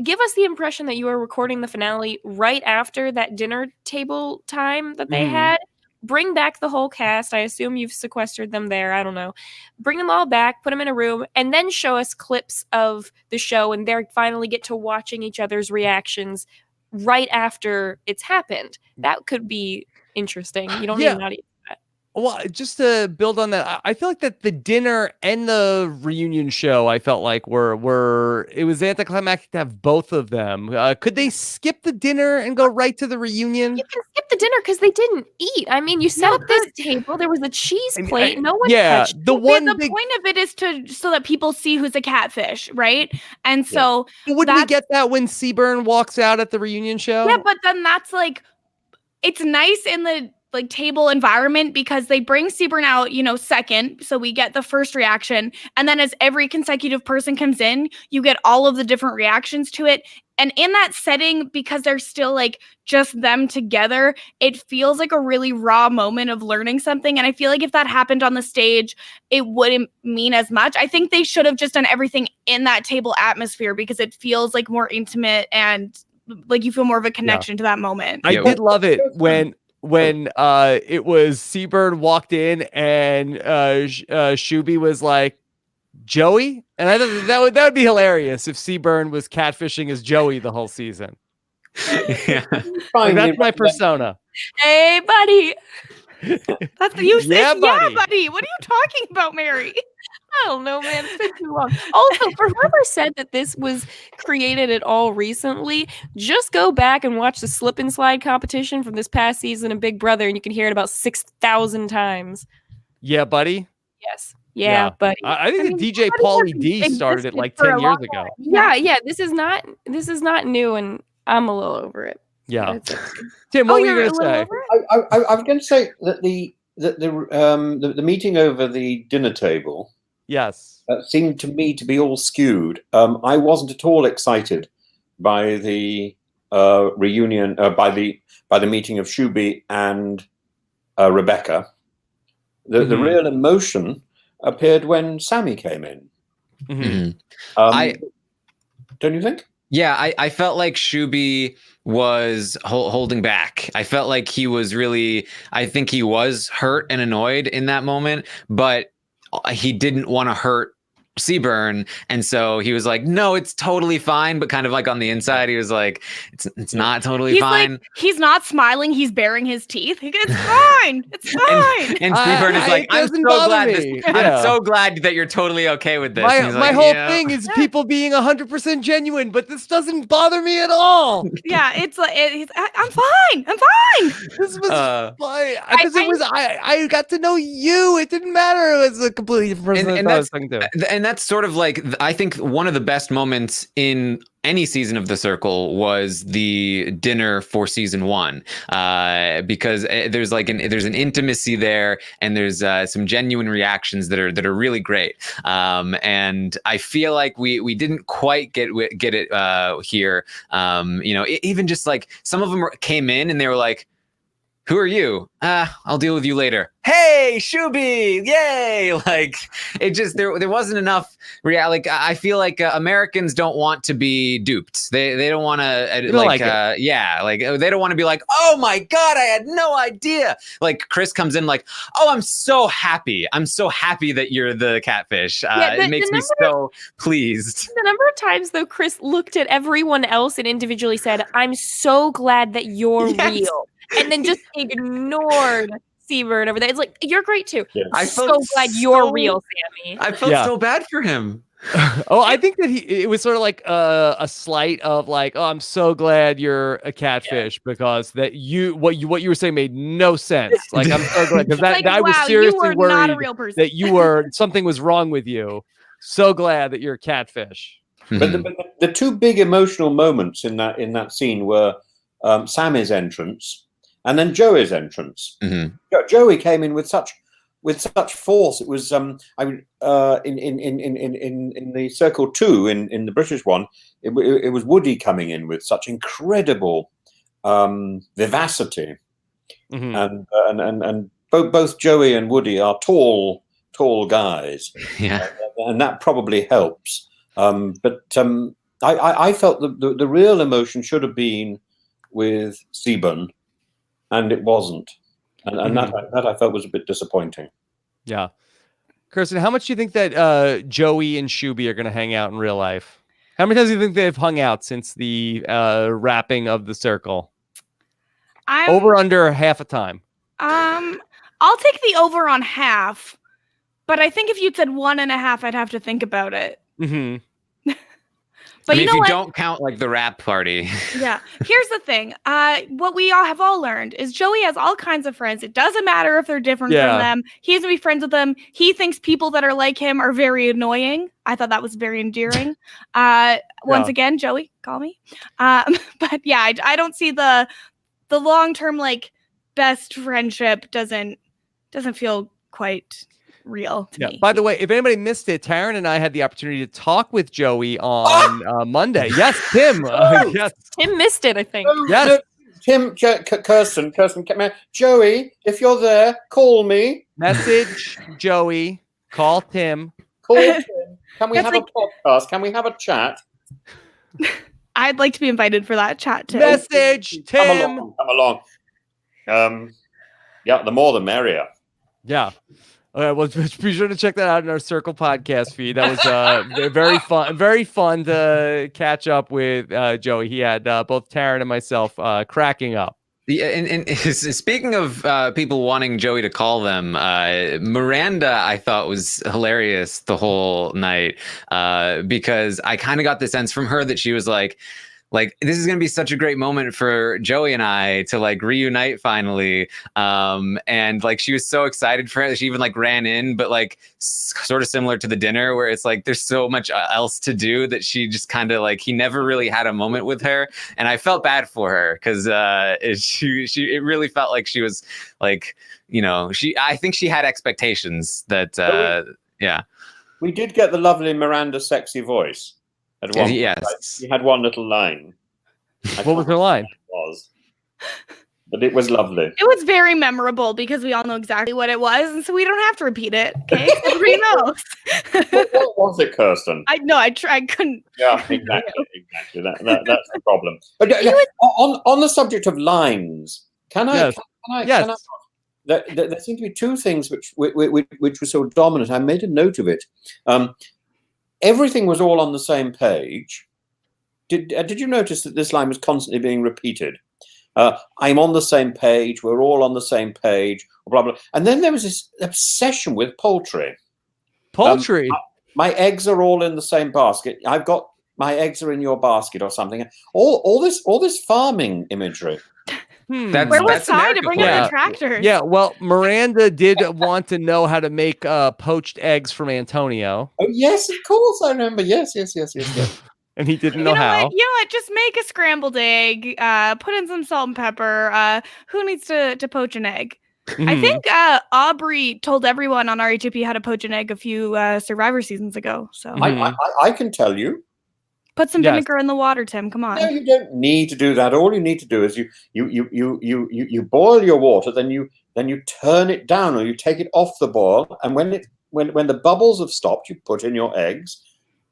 give us the impression that you are recording the finale right after that dinner table time that they had. bring back the whole cast. I assume you've sequestered them there. I don't know. Bring them all back, put them in a room, and then show us clips of the show, and they finally get to watching each other's reactions right after it's happened. That could be interesting. You don't need an audience. Well, just to build on that, I feel like that the dinner and the reunion show, I felt like were it was anticlimactic to have both of them. Could they skip the dinner and go right to the reunion? You can skip the dinner because they didn't eat. I mean, you set up this table. There was a cheese plate. No one touched. The point of it is so that people see who's a catfish, right? And so wouldn't we get that when Seaburn walks out at the reunion show? Yeah, but then that's like, it's nice in the like table environment because they bring Seaburn out, second. So we get the first reaction. And then as every consecutive person comes in, you get all of the different reactions to it. And in that setting, because they're still like just them together, it feels like a really raw moment of learning something. And I feel like if that happened on the stage, it wouldn't mean as much. I think they should have just done everything in that table atmosphere because it feels like more intimate and like you feel more of a connection to that moment. I did love it when it was Seaburn walked in and Shuby was like, Joey? And I thought that would be hilarious if Seaburn was catfishing as Joey the whole season. Like, that's my persona. Hey, buddy. That's the use. Yeah, buddy. Buddy. What are you talking about, Mary? I don't know, man. It's been too long. Also, for whoever said that this was created at all recently, just go back and watch the slip and slide competition from this past season of Big Brother, and you can hear it about 6,000 times. Yeah, buddy. Yes. Yeah, buddy. I think the DJ Pauly D started it like 10 years ago. Yeah. This is not new, and I'm a little over it. Yeah. Tim, what were you going to say? I was going to say that the meeting over the dinner table. Yes. Seemed to me to be all skewed. I wasn't at all excited by the reunion, by the meeting of Shuby and Rebecca. The real emotion appeared when Sammy came in. Don't you think? Yeah, I felt like Shuby was holding back. I felt like he was really, I think he was hurt and annoyed in that moment, but he didn't want to hurt Seaburn, and so he was like, no, it's totally fine, but kind of like on the inside he was like, it's not totally fine. Like, he's not smiling, he's baring his teeth. It's fine, it's fine. And Seaburn is like, I'm so glad that you're totally okay with this. My whole thing is people being 100% genuine, but this doesn't bother me at all. Yeah, it's like I'm fine. This was fine because I got to know you. It didn't matter. It was a completely different person than I was talking to. And that's sort of like, I think one of the best moments in any season of The Circle was the dinner for season 1, because there's an intimacy there, and there's some genuine reactions that are really great. And I feel like we didn't quite get it here. Even just like some of them came in and they were like, who are you? I'll deal with you later. Hey, Shuby, yay! Like, it just there wasn't enough reality. Like, I feel like Americans don't want to be duped. They don't want to they don't want to be like, oh my god, I had no idea. Like, Chris comes in like, oh, I'm so happy that you're the catfish. It makes me so pleased. The number of times though Chris looked at everyone else and individually said, I'm so glad that you're real. And then just ignored Seaburn over there. It's like, you're great too. Yes. I'm so glad you're real, Sammy. I felt so bad for him. I think that it was sort of like a slight of like, oh, I'm so glad you're a catfish because that what you were saying made no sense. Like, I'm so glad because that I was seriously worried not a real person. That something was wrong with you. So glad that you're a catfish. But the two big emotional moments in that scene were Sammy's entrance. And then Joey's entrance. Joey came in with such force. It was in the Circle 2 in the British one. It was Woody coming in with such incredible vivacity, and both Joey and Woody are tall guys, and that probably helps. But I felt the real emotion should have been with Seaburn. And it wasn't. And that I felt was a bit disappointing. Yeah. Kirsten, how much do you think that Joey and Shuby are going to hang out in real life? How many times do you think they've hung out since the wrapping of the circle? Over under half a time. I'll take the over on half, but I think if you'd said 1.5, I'd have to think about it. Mm-hmm. But if you don't count like the wrap party. Yeah. Here's the thing. What we have all learned is Joey has all kinds of friends. It doesn't matter if they're different from them. He's gonna be friends with them. He thinks people that are like him are very annoying. I thought that was very endearing. Once again, Joey, call me. But yeah, I don't see the long-term like best friendship doesn't feel quite real to me. By the way, if anybody missed it, Taran and I had the opportunity to talk with Joey on Monday. Yes, Tim. Yes, Tim missed it, I think. Yes, Tim, Kirsten, Joey, if you're there, call me. Message Joey. Call Tim. Call Tim. Can we have a podcast? Can we have a chat? I'd like to be invited for that chat too. Message Tim. Come along. Yeah, the more the merrier. Yeah. Well, be sure to check that out in our Circle podcast feed. That was very fun to catch up with Joey. He had both Taran and myself cracking up. Yeah, and speaking of people wanting Joey to call them, Miranda, I thought was hilarious the whole night because I kind of got the sense from her that she was like, this is going to be such a great moment for Joey and I to like reunite finally. And like, she was so excited for it that she even like ran in, but like sort of similar to the dinner where it's like, there's so much else to do that she just kind of like, he never really had a moment with her. And I felt bad for her because it really felt like she was like, I think she had expectations that, We did get the lovely Miranda sexy voice. Yes. She had one little line. What was her line? But it was lovely. It was very memorable because we all know exactly what it was, and so we don't have to repeat it. Okay, everybody knows. What was it, Kirsten? I couldn't. Yeah, exactly. That's the problem. On the subject of lines, can I? There seem to be two things which were so dominant. I made a note of it. Everything was all on the same page. Did you notice that this line was constantly being repeated? I'm on the same page. We're all on the same page. Blah blah. And then there was this obsession with poultry. Poultry. My eggs are all in the same basket. I've got my eggs are in your basket or something. All this farming imagery. Where was Ty to bring up the tractors? Yeah, well, Miranda did want to know how to make poached eggs from Antonio. Oh, yes, of course, I remember. Yes. And he didn't know how. You know what? Just make a scrambled egg, put in some salt and pepper. Who needs to poach an egg? Mm-hmm. I think Aubrey told everyone on RHAP how to poach an egg a few Survivor seasons ago. So I can tell you. Put some vinegar in the water, Tim. Come on. No, you don't need to do that. All you need to do is you boil your water, then you turn it down or you take it off the boil, and when the bubbles have stopped, you put in your eggs,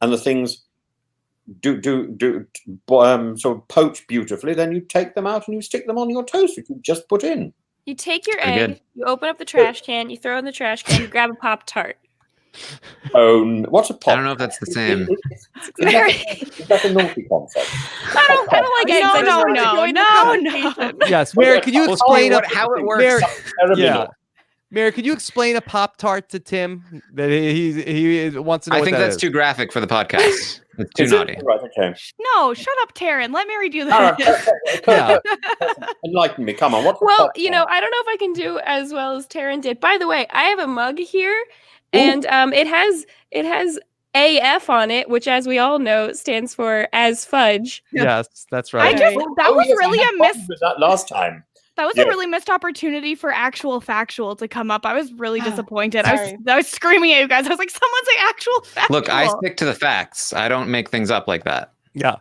and the things sort of poach beautifully. Then you take them out and you stick them on your toast, which you just put in. You take your egg, you open up the trash can, you throw in the trash can, you grab a Pop-Tart. What's a pop? I don't know if that's the same. Is that a naughty concept? I don't like eggs. No. Yes, Mary, could you explain how it works? Mary, could you explain a Pop-Tart to Tim that he wants to know? I think that's too graphic for the podcast. It's too naughty. Right, okay. No, shut up, Taran. Let Mary do that. Enlighten me. Come on. I don't know if I can do as well as Taran did. By the way, I have a mug here. And it has AF on it, which, as we all know, stands for as fudge. Yes, that's right. That was really a miss. That last time. That was a really missed opportunity for actual factual to come up. I was really disappointed. I was screaming at you guys. I was like, someone say actual factual. Look, I stick to the facts. I don't make things up like that. Yeah.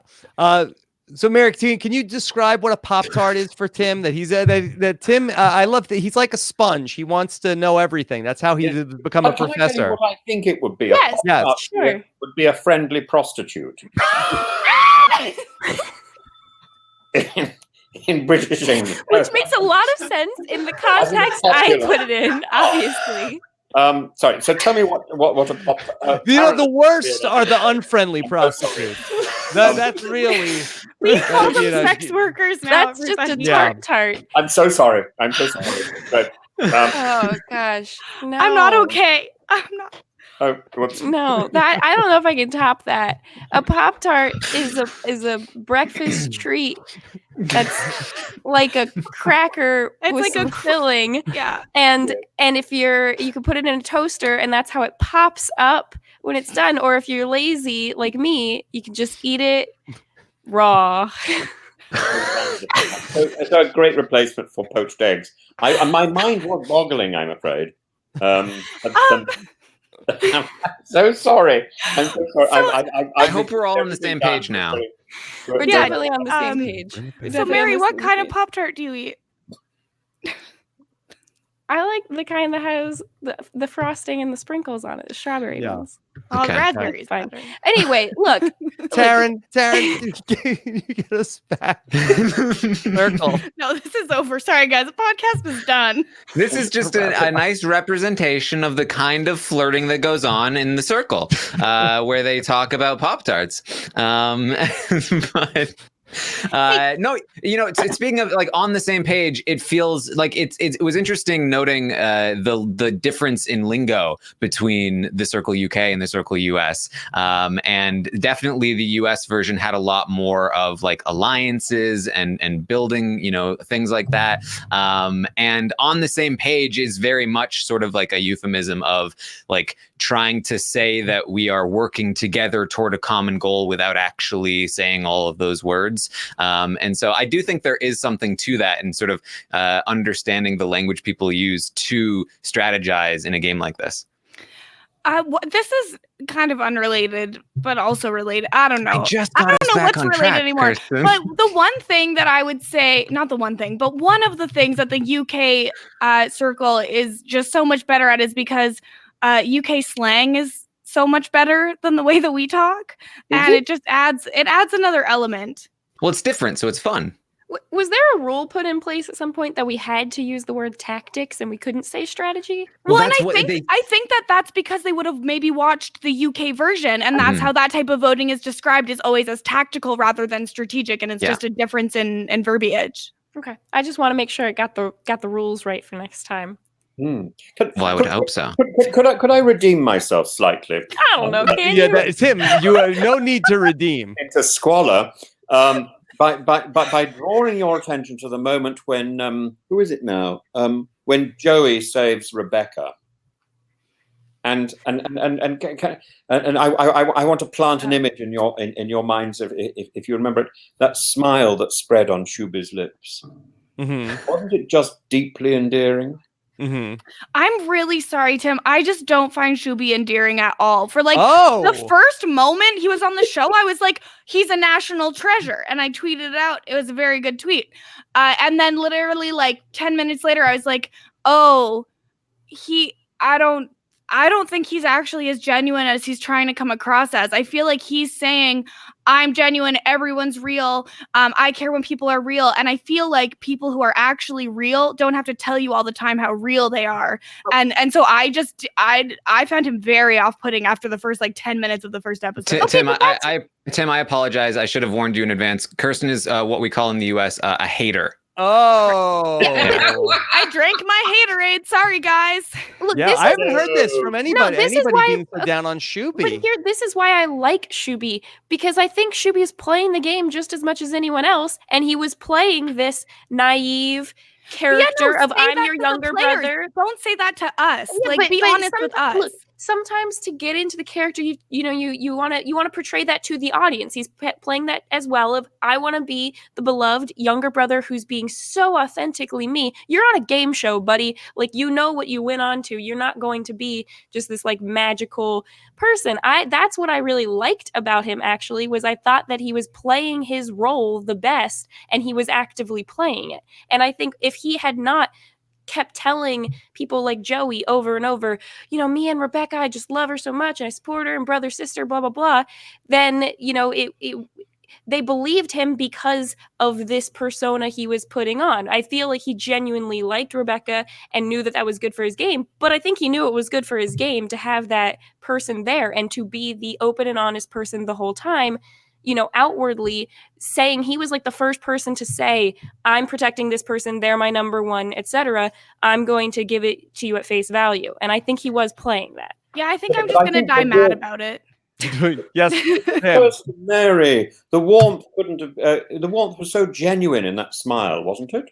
So, Mary, can you describe what a Pop-Tart is for Tim? That he's that Tim. I love that he's like a sponge. He wants to know everything. That's how he become a professor. What I think it would be. Yes, sure. Would be a friendly prostitute. in British English. Which makes a lot of sense in the context I put it in, obviously. Sorry. So tell me what a pop. The worst are the unfriendly prostitutes. That's really. We call them sex workers now. That's just a everybody. tart. I'm so sorry. But, Oh gosh, no. I'm not okay. I'm not. oh, whoops. No, I don't know if I can top that. A Pop-Tart is a breakfast treat that's like a cracker It's with like some a filling. Yeah. And if you can put it in a toaster, and that's how it pops up when it's done. Or if you're lazy like me, you can just eat it raw. It's a great replacement for poached eggs. My mind was boggling, I'm afraid. I'm so sorry. I'm so sorry. I hope we're all on the same page now. We're definitely on the same page. So, Mary, what kind of Pop-Tart do you eat? I like the kind that has the frosting and the sprinkles on it, the strawberry ones. Oh, Okay. raspberries. Fine. Anyway, look. Taran, you get us back. Circle. No, this is over. Sorry, guys. The podcast is done. This is just a nice representation of the kind of flirting that goes on in the circle, where they talk about Pop-Tarts. But no, speaking of like on the same page, it feels like it was interesting noting the difference in lingo between the Circle UK and the Circle US, and definitely the US version had a lot more of like alliances and building, things like that, and on the same page is very much sort of like a euphemism of like trying to say that we are working together toward a common goal without actually saying all of those words. And so I do think there is something to that and sort of understanding the language people use to strategize in a game like this. This is kind of unrelated, but also related. I don't know. I don't know what's related anymore. Kirsten. But the one thing that I would say, not the one thing, but one of the things that the UK circle is just so much better at is because UK slang is so much better than the way that we talk, and it just adds another element. Well, it's different, so it's fun. Was there a rule put in place at some point that we had to use the word tactics and we couldn't say strategy? Well, and I think that's because they would have maybe watched the UK version, and that's how that type of voting is described, is always as tactical rather than strategic, and it's just a difference in verbiage. Okay, I just want to make sure I got the rules right for next time. Well, I would hope so. Could I redeem myself slightly? I don't know. Can you? It's him. You have no need to redeem. Into squalor. By drawing your attention to the moment when who is it now? When Joey saves Rebecca, and I want to plant an image in your minds, if you remember it, that smile that spread on Shubi's lips. Mm-hmm. Wasn't it just deeply endearing? Mm-hmm. I'm really sorry, Tim. I just don't find Shubi endearing at all. For the first moment he was on the show, I was like, he's a national treasure. And I tweeted it out. It was a very good tweet. And then literally 10 minutes later, I was like, oh, I don't think he's actually as genuine as he's trying to come across as. I feel like he's saying, I'm genuine, everyone's real, I care when people are real, and I feel like people who are actually real don't have to tell you all the time how real they are. And so I found him very off-putting after the first 10 minutes of the first episode. Tim, I apologize. I should have warned you in advance. Kirsten is what we call in the US a hater. Oh, I drank my haterade. Sorry, guys. Look, I haven't heard this from anybody. Being so down on Shubi. But this is why I like Shubi, because I think Shubi is playing the game just as much as anyone else, and he was playing this naive character of I'm your younger brother. Don't say that to us. Be honest with us. Look, sometimes to get into the character, you want to portray that to the audience. He's playing that as well. Of I want to be the beloved younger brother who's being so authentically me. You're on a game show, buddy. You know what you went on to. You're not going to be just this magical person. That's what I really liked about him. Actually, was I thought that he was playing his role the best, and he was actively playing it. And I think if he had not kept telling people like Joey over and over, me and Rebecca, I just love her so much and I support her, and brother, sister, blah, blah, blah, then, they believed him because of this persona he was putting on. I feel like he genuinely liked Rebecca and knew that that was good for his game, but I think he knew it was good for his game to have that person there and to be the open and honest person the whole time, you know, outwardly saying he was like the first person to say, I'm protecting this person, they're my number one, etc. I'm going to give it to you at face value. And I think he was playing that. Yeah, I think I'm just going to die mad about it. Yes, Mary, the warmth couldn't have. The warmth was so genuine in that smile, wasn't it?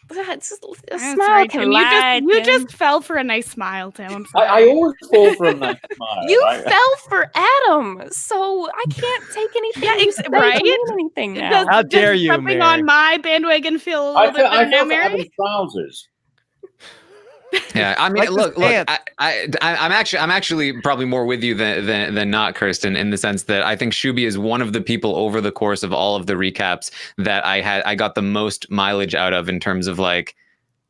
That's a I'm smile sorry, can Tim. lie, You Tim. just fell for a nice smile, Tim. I'm sorry. I always fall for a nice smile. You fell for Adam, so I can't take anything. Yeah, you say right? to mean anything now. Does- How does dare you, jumping Mary? on my bandwagon feel a I little bit better now, fell for Mary? Adam's trousers. Yeah, I mean, Like look, this I'm actually probably more with you than not, Kirsten, in the sense that I think Shuby is one of the people over the course of all of the recaps that I got the most mileage out of in terms of like,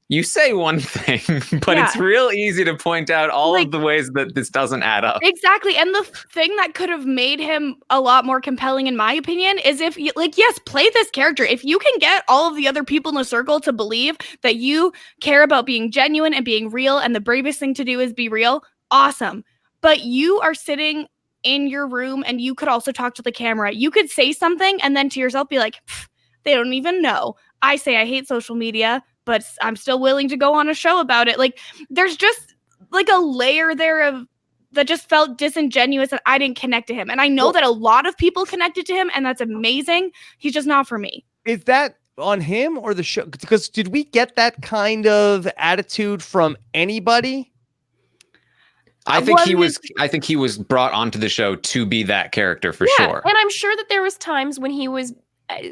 you say one thing, but it's real easy to point out all of the ways that this doesn't add up. Exactly. And the thing that could have made him a lot more compelling, in my opinion, is if you, like, yes, play this character. If you can get all of the other people in the circle to believe that you care about being genuine and being real, and the bravest thing to do is be real, awesome. But you are sitting in your room and you could also talk to the camera. You could say something and then to yourself be like, they don't even know. I say I hate social media, but I'm still willing to go on a show about it. Like, there's just like a layer there of that just felt disingenuous, and I didn't connect to him. And I know that a lot of people connected to him, and that's amazing. He's just not for me. Is that on him or the show? Because did we get that kind of attitude from anybody? I think he was brought onto the show to be that character for sure. And I'm sure that there was times when he was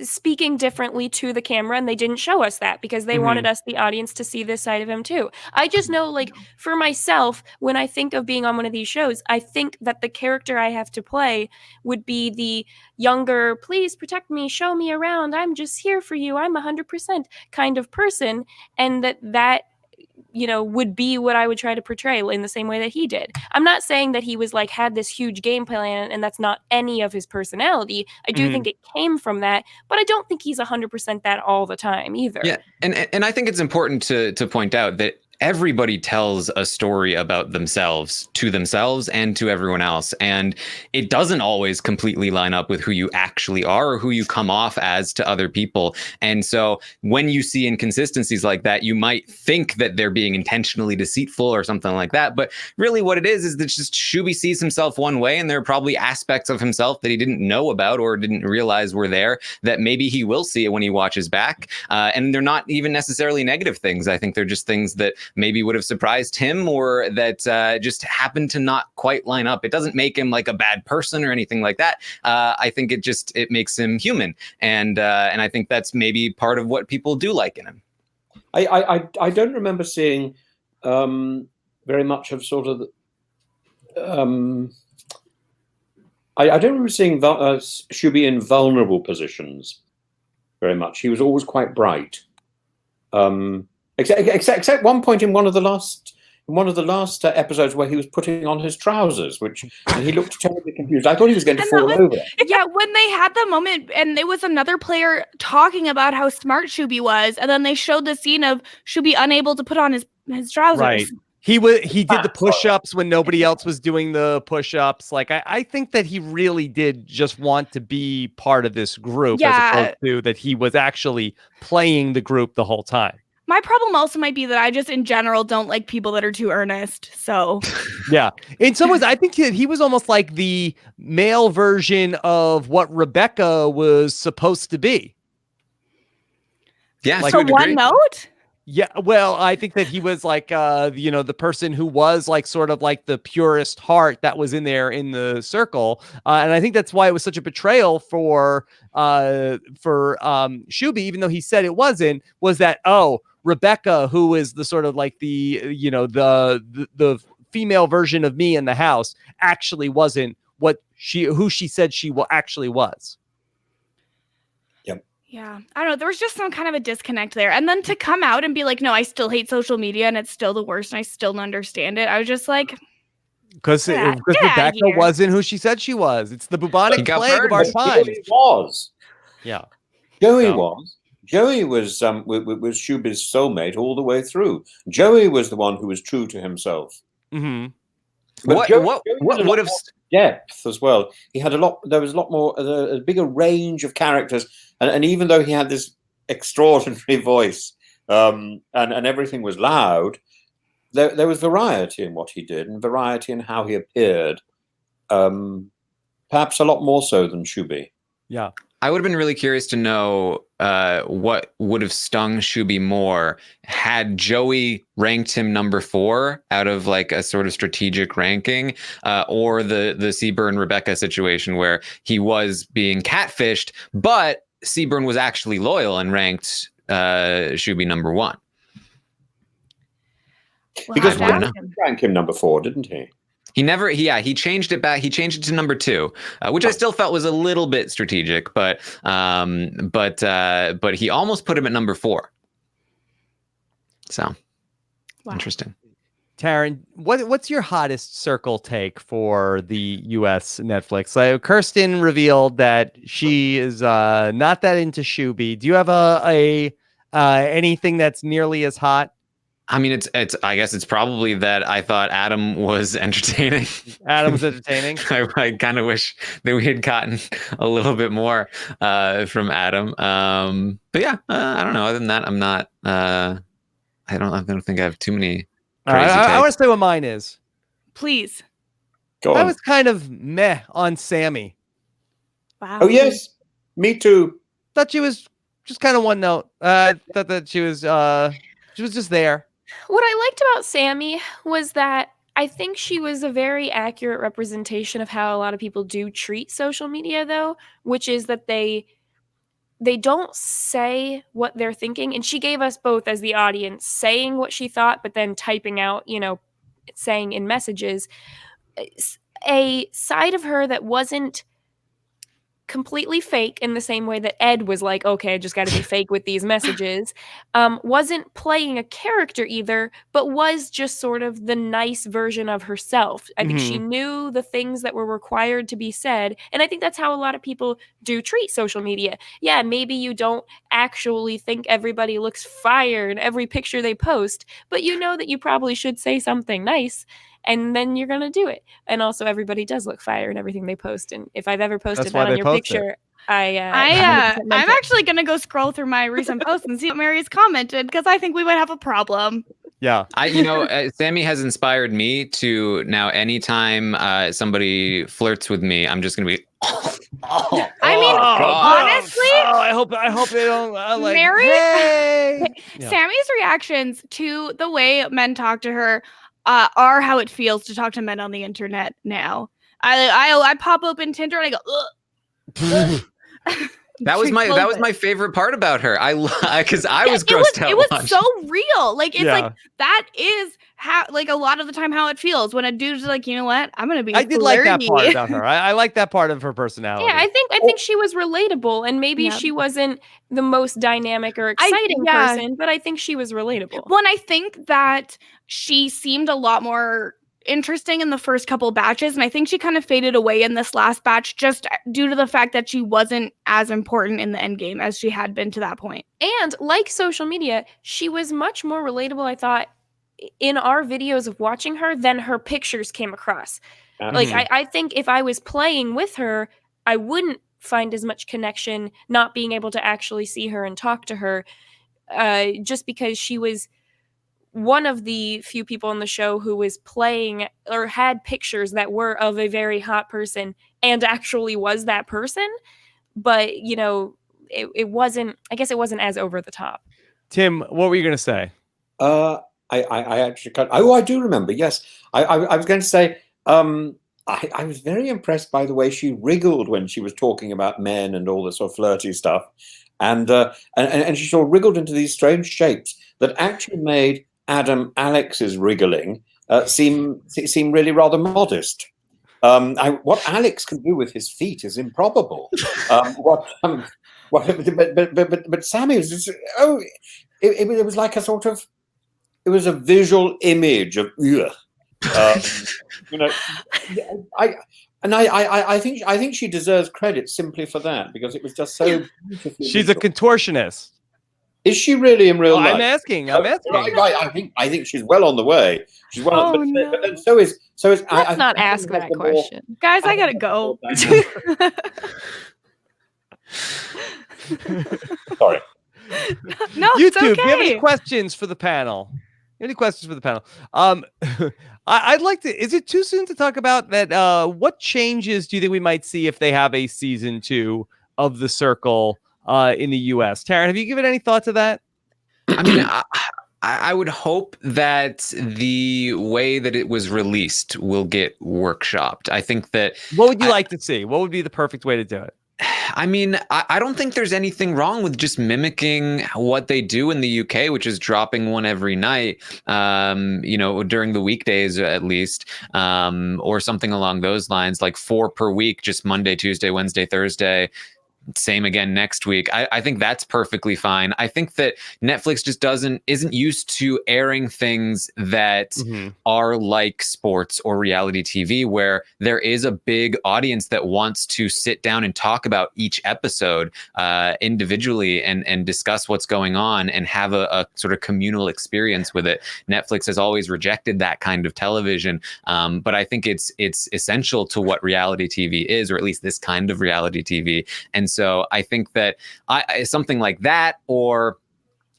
speaking differently to the camera, and they didn't show us that because they wanted us, the audience, to see this side of him too. I just know, like, for myself, when I think of being on one of these shows, I think that the character I have to play would be the younger, please protect me, show me around, I'm just here for you, I'm 100% kind of person, and that you know, would be what I would try to portray in the same way that he did. I'm not saying that he was like had this huge game plan and that's not any of his personality. I do think it came from that, but I don't think he's 100% that all the time either. Yeah, and I think it's important to point out that everybody tells a story about themselves to themselves and to everyone else. And it doesn't always completely line up with who you actually are or who you come off as to other people. And so when you see inconsistencies like that, you might think that they're being intentionally deceitful or something like that. But really what it is that just Shuby sees himself one way, and there are probably aspects of himself that he didn't know about or didn't realize were there that maybe he will see it when he watches back. And they're not even necessarily negative things. I think they're just things that maybe would have surprised him or that just happened to not quite line up. It doesn't make him like a bad person or anything like that. I think it makes him human. And I think that's maybe part of what people do like in him. I don't remember seeing very much of sort of I don't remember seeing Shuby in vulnerable positions very much. He was always quite bright. Except one point in one of the last episodes where he was putting on his trousers, and he looked terribly confused. I thought he was going to fall over. Yeah, when they had the moment, and there was another player talking about how smart Shuby was, and then they showed the scene of Shuby unable to put on his trousers. Right. He did the push-ups when nobody else was doing the push-ups. Like I think that he really did just want to be part of this group, as opposed to that he was actually playing the group the whole time. My problem also might be that I just in general don't like people that are too earnest. So yeah, in some ways, I think that he was almost like the male version of what Rebecca was supposed to be. Yeah, like, so one note. Yeah, well, I think that he was like, the person who was like sort of like the purest heart that was in there in the circle, and I think that's why it was such a betrayal for Shuby, even though he said it wasn't. Was that Rebecca, who is the sort of like the female version of me in the house, actually wasn't who she said she actually was. Yeah, I don't know. There was just some kind of a disconnect there. And then to come out and be like, no, I still hate social media and it's still the worst and I still don't understand it. I was just like, because Rebecca wasn't who she said she was. It's the bubonic plague of our time. She was. Yeah. Joey was Shuby's soulmate all the way through. Joey was the one who was true to himself. Mm-hmm. But What would have depth as well? He had there was a lot more, a bigger range of characters, and even though he had this extraordinary voice, and everything was loud, there was variety in what he did and variety in how he appeared. Perhaps a lot more so than Shuby. Yeah. I would have been really curious to know what would have stung Shuby more had Joey ranked him number 4 out of like a sort of strategic ranking, or the Seaburn Rebecca situation where he was being catfished, but Seaburn was actually loyal and ranked Shuby number 1. Because I wouldn't know. he ranked him number 4, didn't he? He changed it back. He changed it to number 2, which I still felt was a little bit strategic, but he almost put him at number 4. So, Interesting. Taran, what's your hottest circle take for the U.S. Netflix? So Kirsten revealed that she is not that into Shuby. Do you have anything that's nearly as hot? I mean, it's. I guess it's probably that I thought Adam was entertaining. Adam was entertaining. I kind of wish that we had gotten a little bit more from Adam. But yeah, I don't know. Other than that, I'm not. I don't think I have too many. I want to say what mine is. Please. Go on. I was kind of meh on Sammy. Wow. Oh yes, me too. Thought she was just kind of one note. Thought that she was just there. What I liked about Sammy was that I think she was a very accurate representation of how a lot of people do treat social media, though, which is that they don't say what they're thinking. And she gave us both, as the audience, saying what she thought, but then typing out, saying in messages, a side of her that wasn't completely fake in the same way that Ed was like, okay, I just got to be fake with these messages, wasn't playing a character either, but was just sort of the nice version of herself. I think she knew the things that were required to be said. And I think that's how a lot of people do treat social media. Yeah, maybe you don't actually think everybody looks fire in every picture they post, but you know that you probably should say something nice. And then you're going to do it. And also everybody does look fire in everything they post. And if I've ever posted that on your picture, I'm actually going to go scroll through my recent posts and see what Mary's commented, because I think we might have a problem. Yeah. Sammy has inspired me to now anytime somebody flirts with me, I'm just going to be, honestly, I hope they don't like Mary, hey! Sammy's reactions to the way men talk to her are how it feels to talk to men on the internet now. I pop open Tinder and I go, ugh. That was my favorite part about her. Because I was grossed out. It was so real. Like it's like that is how, like, a lot of the time how it feels when a dude's like, you know what, I'm gonna be. I did like that part about her. I like that part of her personality. Yeah, I think she was relatable, and maybe she wasn't the most dynamic or exciting person, but I think she was relatable. Well, and I think that she seemed a lot more interesting in the first couple batches, and I think she kind of faded away in this last batch just due to the fact that she wasn't as important in the end game as she had been to that point. And like social media, she was much more relatable, I thought, in our videos of watching her than her pictures came across. Like I think if I was playing with her, I wouldn't find as much connection not being able to actually see her and talk to her, just because she was one of the few people on the show who was playing or had pictures that were of a very hot person and actually was that person. But, it wasn't, I guess it wasn't as over the top. Tim, what were you going to say? I actually can't. Oh, I do remember. Yes. I was going to say, I was very impressed by the way she wriggled when she was talking about men and all this sort of flirty stuff. And she sort of wriggled into these strange shapes that actually made Alex's wriggling seem really rather modest. What Alex can do with his feet is improbable. But Sammy was just, it was like a sort of, it was a visual image of, You know, I think she deserves credit simply for that, because it was just so beautifully. She's a contortionist. Is she really in real life? I'm asking. I think she's well on the way. She's well on the way. But then so is. Let's not ask that question. Guys, I gotta go. Sorry. No, YouTube, it's okay. do you have any questions for the panel? Any questions for the panel? I'd like to. Is it too soon to talk about that? What changes do you think we might see if they have a season 2 of The Circle in the U.S.? Taran, have you given any thought to that? I mean, I would hope that the way that it was released will get workshopped. I think that. What would you like to see? What would be the perfect way to do it? I mean, I don't think there's anything wrong with just mimicking what they do in the UK, which is dropping one every night, during the weekdays at least, or something along those lines, like 4 per week, just Monday, Tuesday, Wednesday, Thursday. Same again next week. I think that's perfectly fine. I think that Netflix just isn't used to airing things that are like sports or reality TV, where there is a big audience that wants to sit down and talk about each episode individually and discuss what's going on and have a sort of communal experience with it. Netflix has always rejected that kind of television, but I think it's essential to what reality TV is, or at least this kind of reality TV. And so I think that something like that, or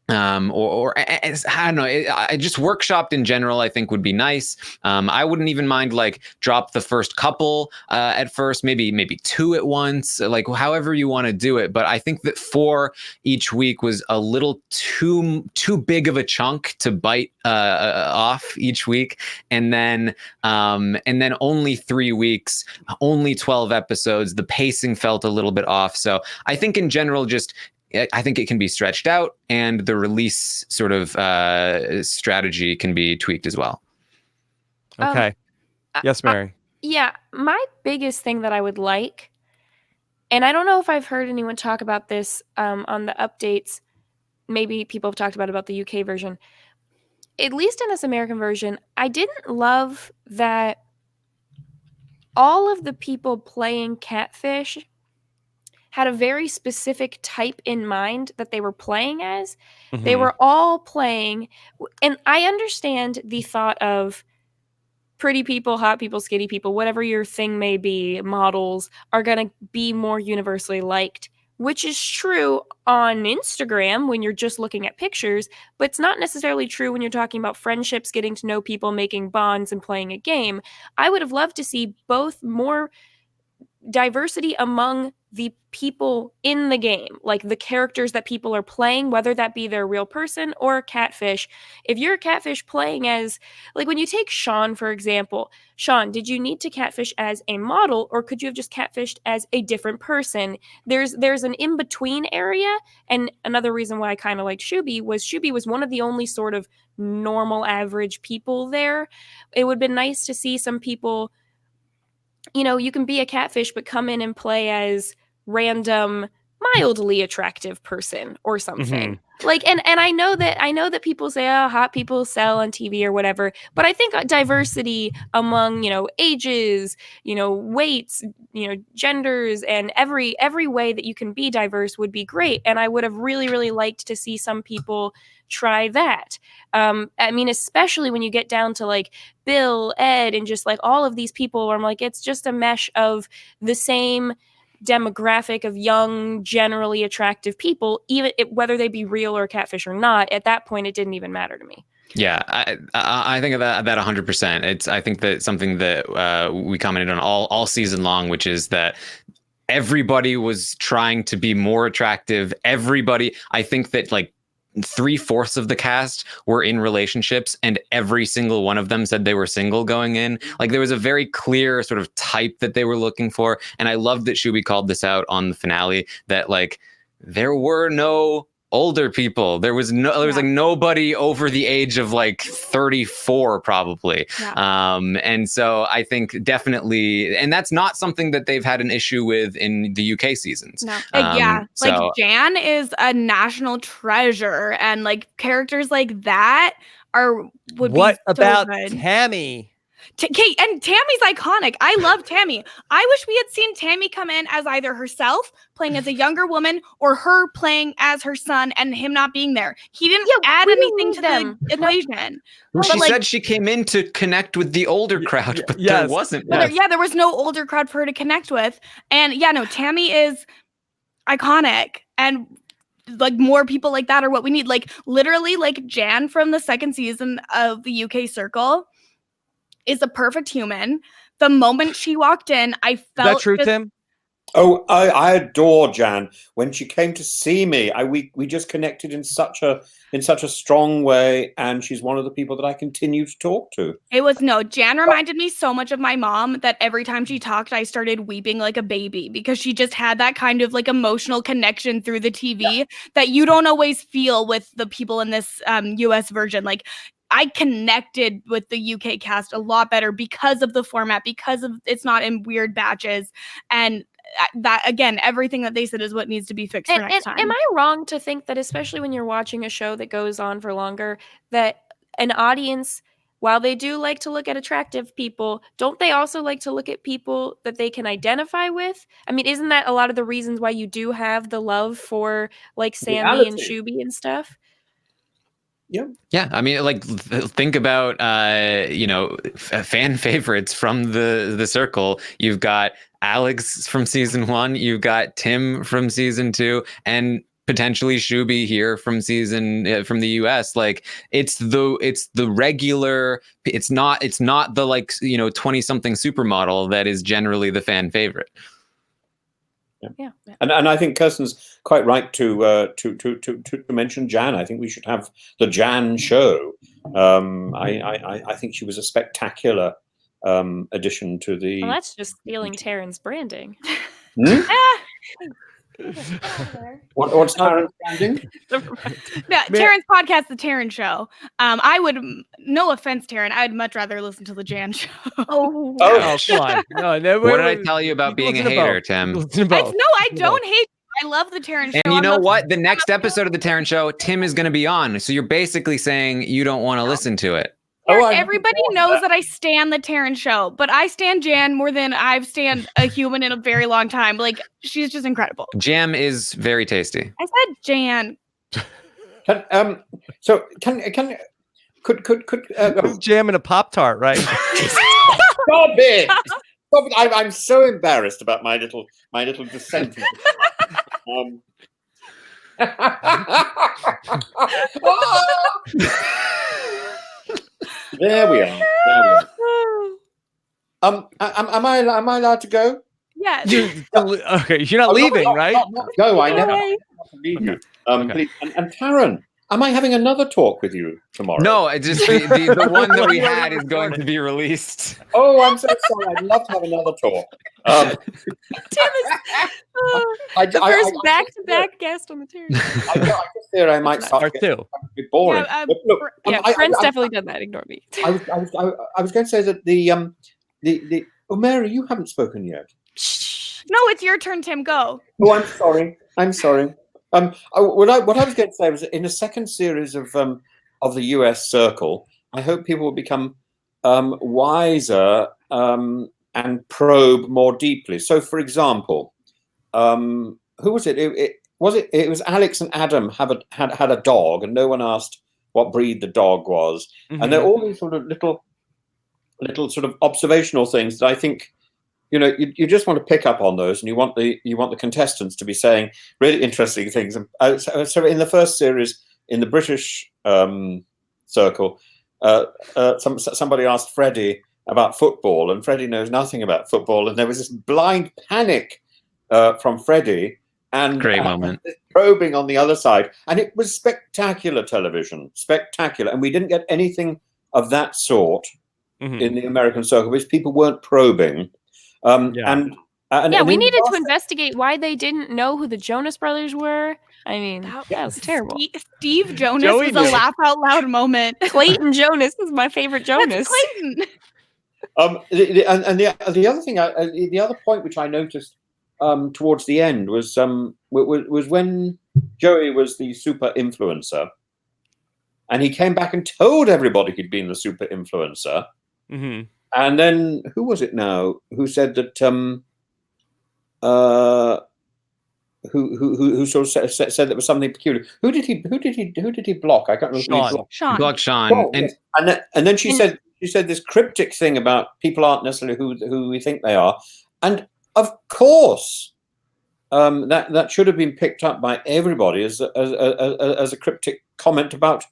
I don't know, I just workshopped in general, I think would be nice. I wouldn't even mind like drop the first couple at first, maybe 2 at once, like however you want to do it. But I think that 4 each week was a little too big of a chunk to bite off each week. And then only 3 weeks, only 12 episodes. The pacing felt a little bit off. So I think in general, I think it can be stretched out, and the release sort of strategy can be tweaked as well. Okay. Yes, Mary. My biggest thing that I would like, and I don't know if I've heard anyone talk about this on the updates. Maybe people have talked about the UK version. At least in this American version, I didn't love that all of the people playing Catfish had a very specific type in mind that they were playing as. They were all playing, and I understand the thought of pretty people, hot people, skinny people, whatever your thing may be, models are going to be more universally liked, which is true on Instagram when you're just looking at pictures, but it's not necessarily true when you're talking about friendships, getting to know people, making bonds, and playing a game. I would have loved to see both more diversity among the people in the game, like the characters that people are playing, whether that be their real person or a catfish. If you're a catfish playing as, like when you take Sean, for example, Sean, did you need to catfish as a model, or could you have just catfished as a different person? There's an in-between area. And another reason why I kind of liked Shuby was one of the only sort of normal average people there. It would have been nice to see some people, you can be a catfish, but come in and play as random, mildly attractive person or something. Like, and I know that people say, oh, hot people sell on TV or whatever, but I think diversity among, ages, weights, genders, and every way that you can be diverse would be great. And I would have really, really liked to see some people try that. I mean, especially when you get down to like Bill, Ed, and just like all of these people where I'm like, it's just a mesh of the same demographic of young, generally attractive people, whether they be real or catfish or not. At that point, it didn't even matter to me. Yeah, I think of that 100%. I think that something that we commented on all season long, which is that everybody was trying to be more attractive. I think that like 3/4 of the cast were in relationships, and every single one of them said they were single going in. Like there was a very clear sort of type that they were looking for. And I loved that Shuby called this out on the finale, that like there were no older people. There was like nobody over the age of like 34 probably. Yeah. And so I think definitely, and that's not something that they've had an issue with in the UK seasons. No. Like Jan is a national treasure, and like characters like that would what be so about good. Tammy? Kate, and Tammy's iconic. I love Tammy. I wish we had seen Tammy come in as either herself playing as a younger woman or her playing as her son and him not being there. He didn't add anything to the equation. Well, she said she came in to connect with the older crowd, but there wasn't. There was no older crowd for her to connect with. And Tammy is iconic, and like more people like that are what we need. Like literally, like Jan from the second season of the UK Circle is a perfect human. The moment she walked in, I felt. Is that true, Tim? Oh, I adore Jan. When she came to see me, we just connected in such a strong way, and she's one of the people that I continue to talk to. Jan reminded me so much of my mom that every time she talked, I started weeping like a baby because she just had that kind of like emotional connection through the TV that you don't always feel with the people in this US version. Like, I connected with the UK cast a lot better because of the format, because of it's not in weird batches, and that again, everything that they said is what needs to be fixed for next time. Am I wrong to think that, especially when you're watching a show that goes on for longer, that an audience, while they do like to look at attractive people, don't they also like to look at people that they can identify with? I mean, isn't that a lot of the reasons why you do have the love for like Sammy and Shuby and stuff? Yeah. I mean, like, think about fan favorites from the Circle. You've got Alex from season 1. You've got Tim from season 2, and potentially Shuby here from from the US. Like, it's the regular. It's not the 20-something supermodel that is generally the fan favorite. Yeah. And I think Kirsten's quite right to mention Jan. I think we should have the Jan show. I think she was a spectacular addition to the. Well, that's just stealing Taran's branding. What's Taran's branding? Taran's podcast, The Taran Show. I would, no offense, Taran, I'd much rather listen to the Jan Show. Oh, come on. No, what did I tell you about being a hater, Tim? No, I don't hate. I love the Taran Show. And you know what? The next episode of the Taran Show, Tim is going to be on. So you're basically saying you don't want to listen to it. Everybody knows that I stan the Taran Show, but I stan Jan more than I've stan a human in a very long time. Like, she's just incredible. Jam is very tasty. I said Jan. Could Jam in a Pop-Tart, right? Stop it! Stop it! I'm so embarrassed about my little dissent. There we are. Am I allowed to go? Yeah. Okay, you're not leaving, right? Not go. I never leave you. Please. And Taran, am I having another talk with you tomorrow? No, I just the one that we had is going to be released. Oh, I'm so sorry. I'd love to have another talk. Tim is the first back-to-back guest on the Taran Show. I just fear I might start getting a bit boring. Friends definitely done that. Ignore me. I was going to say that the Mary, you haven't spoken yet. No, it's your turn, Tim. Go. Oh, I'm sorry. What I was going to say was that in the second series of the US Circle, I hope people will become wiser and probe more deeply. So, for example, who was it? It was Alex and Adam had a dog, and no one asked what breed the dog was. Mm-hmm. And there are all these sort of little sort of observational things that I think, you just want to pick up on those, and you want the contestants to be saying really interesting things. And so in the first series, in the British Circle, somebody asked Freddie about football, and Freddie knows nothing about football, and there was this blind panic from Freddie, and great moment probing on the other side, and it was spectacular television, spectacular, and we didn't get anything of that sort in the American Circle because people weren't probing. And we needed to investigate why they didn't know who the Jonas Brothers were. I mean, that was terrible. Steve Jonas was a laugh out loud moment. Clayton Jonas is my favorite Jonas. That's Clayton. The other thing, the other point which I noticed towards the end was when Joey was the super influencer, and he came back and told everybody he'd been the super influencer. Mm-hmm. And then who was it now who said that who sort of said that was something peculiar? Who did he block? I can't remember. Who he blocked. Sean. Blocked Sean. And then she said this cryptic thing about people aren't necessarily who we think they are. And of course, that should have been picked up by everybody as a cryptic comment about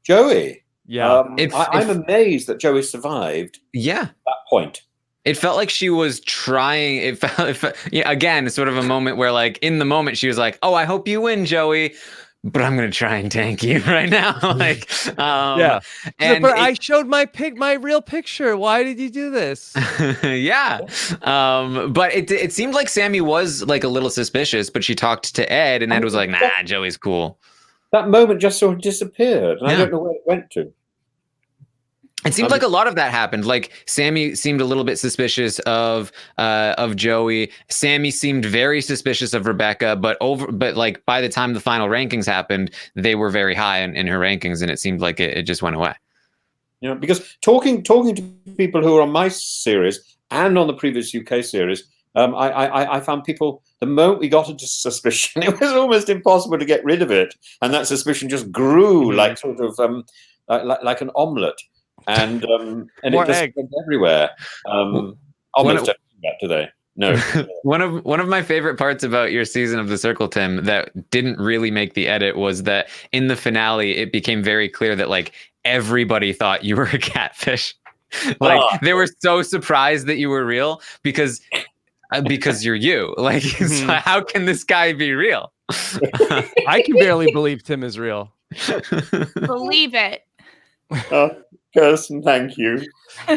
Joey. Yeah, I'm amazed that Joey survived. Yeah, that point. It felt like she was trying. It felt again, sort of a moment where, like, in the moment, she was like, "Oh, I hope you win, Joey, but I'm gonna try and tank you right now." Like, yeah. And but I showed my real picture. Why did you do this? Yeah. But it seemed like Sammy was like a little suspicious, but she talked to Ed, and Ed was like, "Nah, Joey's cool." That moment just sort of disappeared, and I don't know where it went to. It seemed like a lot of that happened. Like, Sammy seemed a little bit suspicious of Joey. Sammy seemed very suspicious of Rebecca, but like by the time the final rankings happened, they were very high in her rankings, and it seemed like it just went away. Yeah, because talking to people who are on my series and on the previous UK series, I found people, the moment we got into suspicion, it was almost impossible to get rid of it, and that suspicion just grew like sort of like an omelette. And it just went everywhere. Almost everywhere today. No. One of my favorite parts about your season of The Circle, Tim, that didn't really make the edit was that in the finale, it became very clear that, like, everybody thought you were a catfish. Like, they were so surprised that you were real because you're you. Like, so how can this guy be real? I can barely believe Tim is real. Believe it. Kirsten, thank you.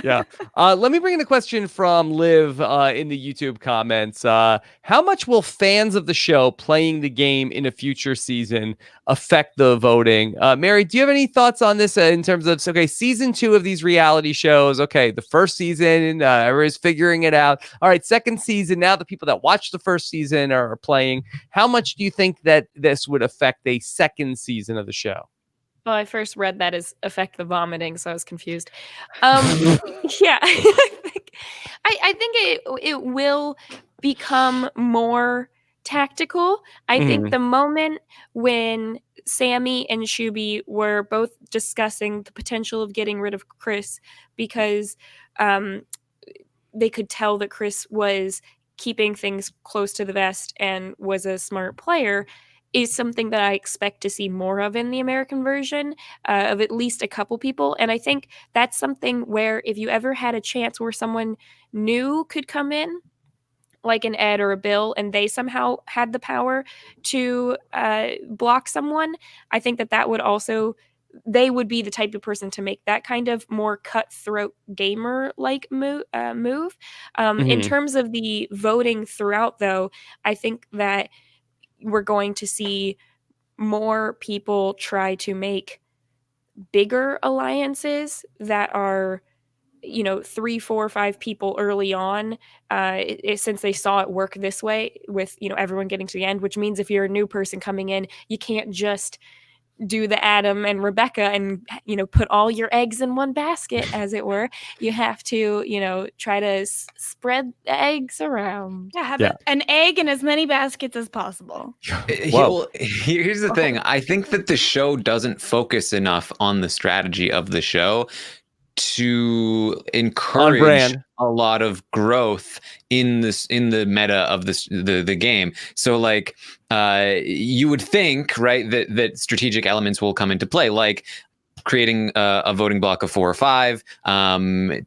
Yeah. Let me bring in a question from Liv in the YouTube comments. How much will fans of the show playing the game in a future season affect the voting? Mary, do you have any thoughts on this in terms of, season 2 of these reality shows? Okay, the first season, everybody's figuring it out. All right, second season, now the people that watched the first season are playing. How much do you think that this would affect a second season of the show? Well, I first read that as affect the vomiting, so I was confused. Yeah, I think it will become more tactical. I think the moment when Sammy and Shuby were both discussing the potential of getting rid of Chris because they could tell that Chris was keeping things close to the vest and was a smart player, is something that I expect to see more of in the American version of at least a couple people. And I think that's something where if you ever had a chance where someone new could come in, like an Ed or a Bill, and they somehow had the power to block someone, I think that would also, they would be the type of person to make that kind of more cutthroat gamer-like move. In terms of the voting throughout, though, I think that we're going to see more people try to make bigger alliances that are, 3, 4, 5 people early on, since they saw it work this way with, everyone getting to the end, which means if you're a new person coming in, you can't just do the Adam and Rebecca and, put all your eggs in one basket, as it were. You have to, try to spread the eggs around. Yeah, have an egg in as many baskets as possible. Well, here's the thing. I think that the show doesn't focus enough on the strategy of the show to encourage a lot of growth in the meta of the game. So, like, you would think, right, that strategic elements will come into play, like creating a voting block of 4 or 5,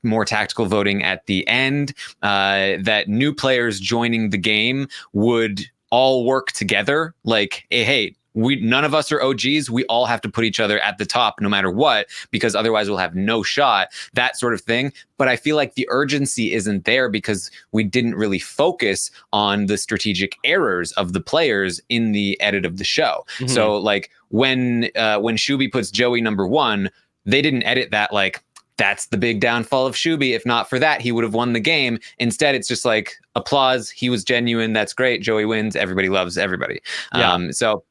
more tactical voting at the end, that new players joining the game would all work together. Like, hey, none of us are OGs. We all have to put each other at the top no matter what, because otherwise we'll have no shot, that sort of thing. But I feel like the urgency isn't there because we didn't really focus on the strategic errors of the players in the edit of the show. So, like, when Shuby puts Joey number 1, they didn't edit that like, that's the big downfall of Shuby. If not for that, he would have won the game. Instead, it's just like, applause. He was genuine. That's great. Joey wins. Everybody loves everybody. So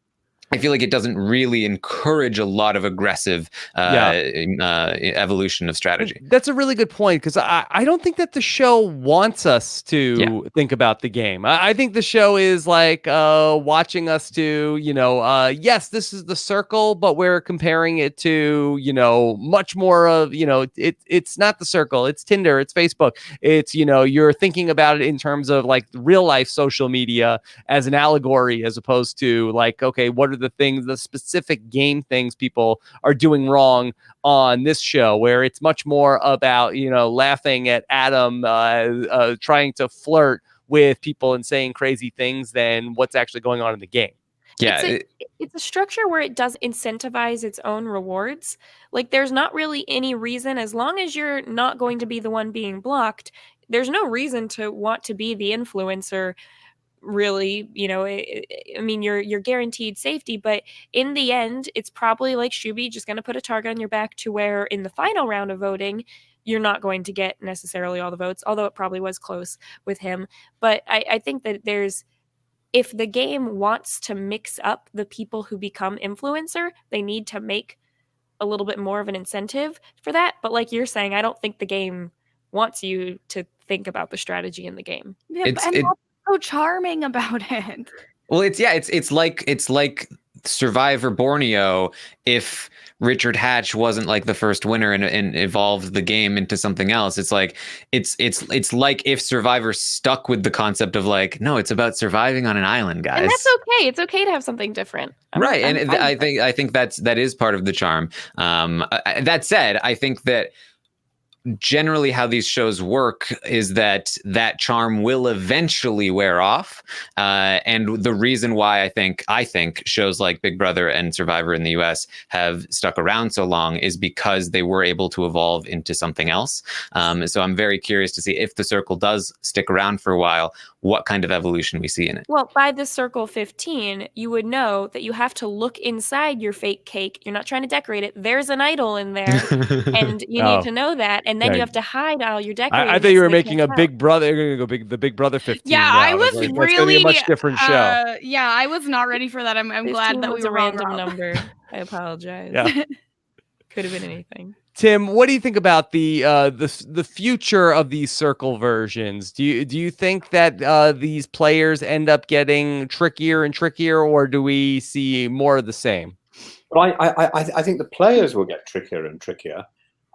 I feel like it doesn't really encourage a lot of aggressive evolution of strategy. That's a really good point, because I don't think that the show wants us to think about the game. I think the show is like watching us to, yes, this is the circle, but we're comparing it to, much more of, it's not the circle, it's Tinder, it's Facebook. It's, you're thinking about it in terms of like real life social media as an allegory, as opposed to like, okay, what are the specific game things people are doing wrong on this show, where it's much more about, laughing at Adam trying to flirt with people and saying crazy things than what's actually going on in the game. Yeah. It's a structure where it does incentivize its own rewards. Like, there's not really any reason, as long as you're not going to be the one being blocked, there's no reason to want to be the influencer. Really, I mean, you're guaranteed safety, but in the end, it's probably like Shuby just going to put a target on your back, to where in the final round of voting, you're not going to get necessarily all the votes, although it probably was close with him. But I think that if the game wants to mix up the people who become influencer, they need to make a little bit more of an incentive for that. But like you're saying, I don't think the game wants you to think about the strategy in the game. Yeah, and that's so charming about it. Well, it's like Survivor Borneo if Richard Hatch wasn't like the first winner and evolved the game into something else. It's like it's like if Survivor stuck with the concept of like, no, it's about surviving on an island, guys. And that's okay. It's okay to have something different. Right. And I think that is part of the charm. That said, I think that generally how these shows work is that charm will eventually wear off, and the reason why I think shows like Big Brother and Survivor in the US have stuck around so long is because they were able to evolve into something else. So I'm very curious to see if the circle does stick around for a while, what kind of evolution we see in it. Well, by the circle 15, you would know that you have to look inside your fake cake. You're not trying to decorate it. There's an idol in there, and you need to know that. And then you have to hide all your decorating. I thought you were making a Big Brother. You're gonna go the Big Brother 15. Yeah, I was like, really that's gonna be a much different show. Yeah, I was not ready for that. I'm glad that we were a random number. I apologize. Yeah. Could have been anything. Tim, what do you think about the future of these circle versions? Do you think that these players end up getting trickier and trickier, or do we see more of the same? Well, I think the players will get trickier and trickier.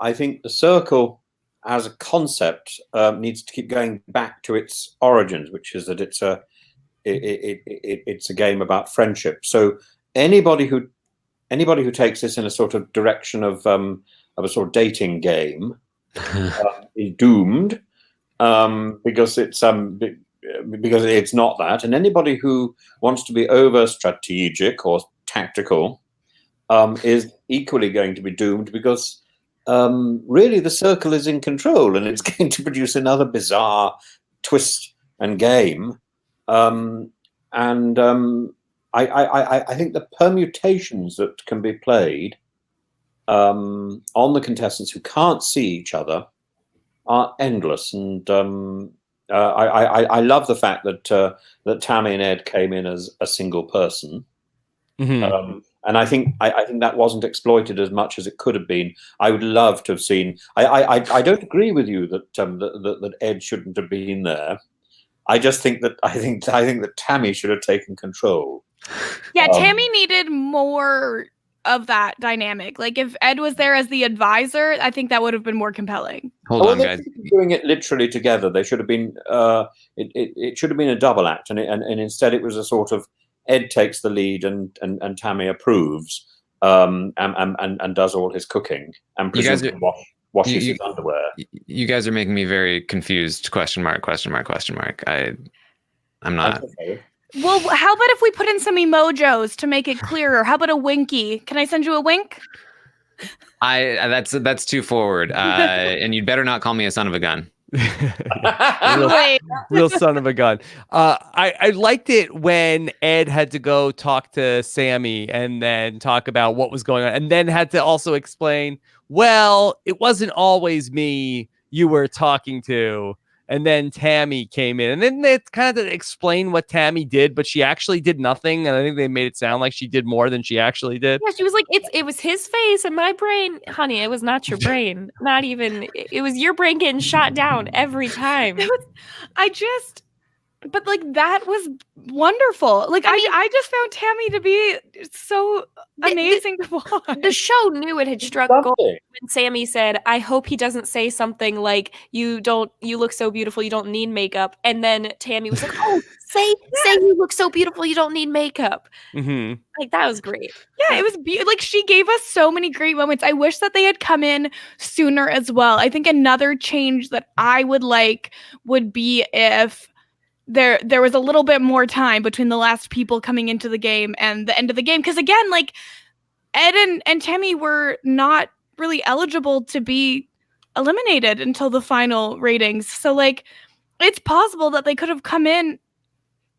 I think the circle as a concept needs to keep going back to its origins, which is that it's a game about friendship. So anybody who takes this in a sort of direction of a sort of dating game is doomed, because it's not that. And anybody who wants to be over strategic or tactical is equally going to be doomed, because really the circle is in control, and it's going to produce another bizarre twist and game. I think the permutations that can be played on the contestants who can't see each other are endless. And I love the fact that Tammy and Ed came in as a single person. Mm-hmm. And I think that wasn't exploited as much as it could have been. I would love to have seen. I don't agree with you that Ed shouldn't have been there. I just think that Tammy should have taken control. Yeah, Tammy needed more of that dynamic. Like if Ed was there as the advisor, I think that would have been more compelling. Hold on, guys. Doing it literally together. They should have been. It should have been a double act, and instead it was a sort of Ed takes the lead and Tammy approves, and does all his cooking and presumably washes his underwear. You guys are making me very confused. Question mark. I'm not. Okay. Well, how about if we put in some emojis to make it clearer? How about a winky? Can I send you a wink? That's too forward. And you'd better not call me a son of a gun. real son of a gun. I liked it when Ed had to go talk to Sammy and then talk about what was going on, and then had to also explain, well, it wasn't always me you were talking to. And then Tammy came in, and then they kind of explained what Tammy did, but she actually did nothing. And I think they made it sound like she did more than she actually did. Yeah, she was like, it was his face and my brain. Honey, it was not your brain. Not even, it was your brain getting shot down every time. But like that was wonderful. Like I just found Tammy to be so amazing to watch. The show knew it had struck gold when Sammy said, "I hope he doesn't say something like you look so beautiful, you don't need makeup." And then Tammy was like, "Oh, say you look so beautiful, you don't need makeup." Mm-hmm. Like that was great. Yeah, it was like she gave us so many great moments. I wish that they had come in sooner as well. I think another change that I would like would be if there was a little bit more time between the last people coming into the game and the end of the game. Because again, like Ed and Tammy were not really eligible to be eliminated until the final ratings. So like it's possible that they could have come in,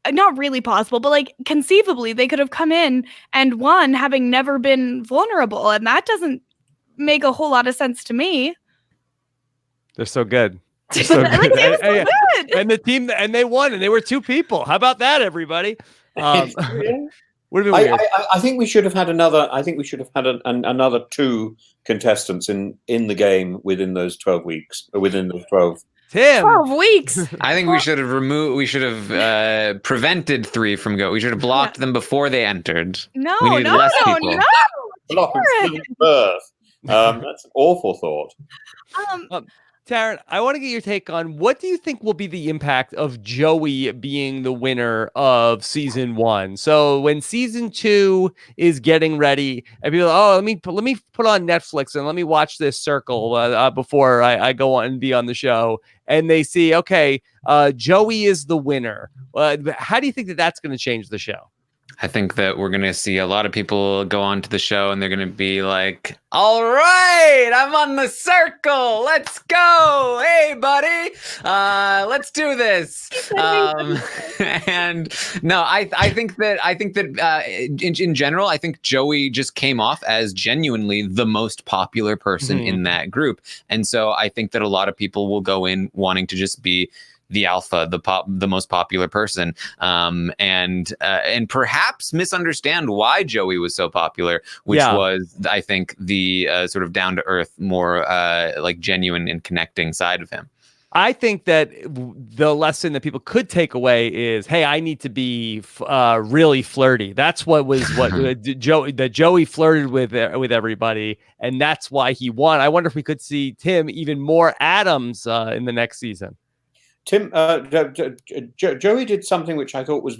not really possible, but like conceivably they could have come in and won having never been vulnerable. And that doesn't make a whole lot of sense to me. They're so good. So Like, they were so good. And the team, and they won, and they were 2 people. How about that, everybody? Would have been weird. I think we should have had another. I think we should have had another 2 contestants in the game within those 12 weeks. Within those 12. Tim, 12 weeks. I think we should have prevented 3 from go. We should have blocked them before they entered. No, We needed less people. Block them from birth. That's an awful thought. Taran, I want to get your take on what do you think will be the impact of Joey being the winner of season 1? So when season 2 is getting ready, and people, let me put on Netflix and let me watch this circle before I go on and be on the show, and they see, okay, Joey is the winner. How do you think that that's going to change the show? I think that we're going to see a lot of people go on to the show and they're going to be like, all right, I'm on the circle. Let's go. Hey, buddy. Let's do this. And no, I think that in general, I think Joey just came off as genuinely the most popular person in that group. And so I think that a lot of people will go in wanting to just be the alpha, the most popular person, and perhaps misunderstand why Joey was so popular, which was, I think, the sort of down to earth, more like genuine and connecting side of him. I think that the lesson that people could take away is, hey, I need to be really flirty. That's what Joey flirted with everybody, and that's why he won. I wonder if we could see Tim even more Adams in the next season. Tim, Joey did something which I thought was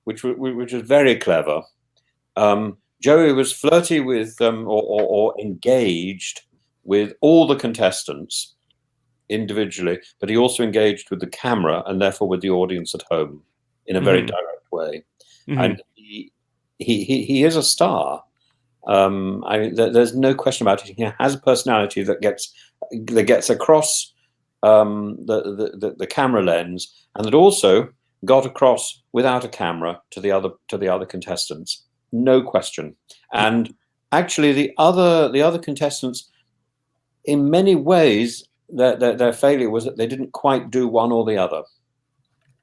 which was very clever. Joey was flirty with or engaged with all the contestants individually, but he also engaged with the camera and therefore with the audience at home in a very direct way. And he is a star. There's no question about it. He has a personality that gets across the camera lens, and that also got across without a camera to the other contestants, no question. And actually, the other contestants, in many ways, their failure was that they didn't quite do one or the other.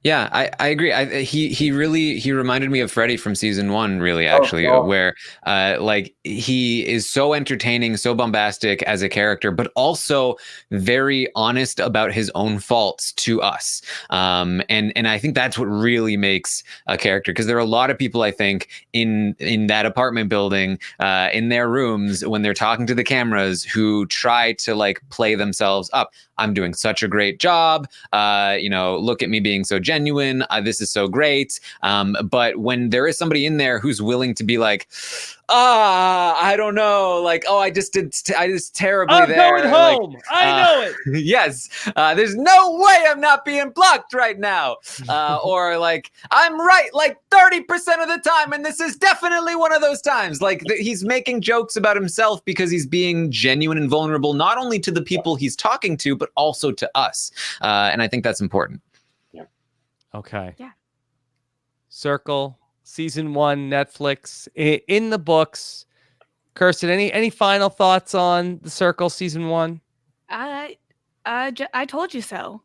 Yeah, I agree. He reminded me of Freddie from season 1, really, actually, where like he is so entertaining, so bombastic as a character, but also very honest about his own faults to us. And I think that's what really makes a character, because there are a lot of people, I think, in that apartment building, in their rooms, when they're talking to the cameras, who try to like play themselves up. I'm doing such a great job. Look at me being so genuine. This is so great. But when there is somebody in there who's willing to be like, I don't know, like, I just terribly I'm there. going home. I know it. Yes. There's no way I'm not being blocked right now. Or like, I'm right like 30% of the time, and this is definitely one of those times. Like he's making jokes about himself because he's being genuine and vulnerable, not only to the people he's talking to, but also to us. And I think that's important. Yeah. Okay. Yeah. Circle, season 1, Netflix, in the books. Kirsten, any final thoughts on the Circle season 1? I told you so.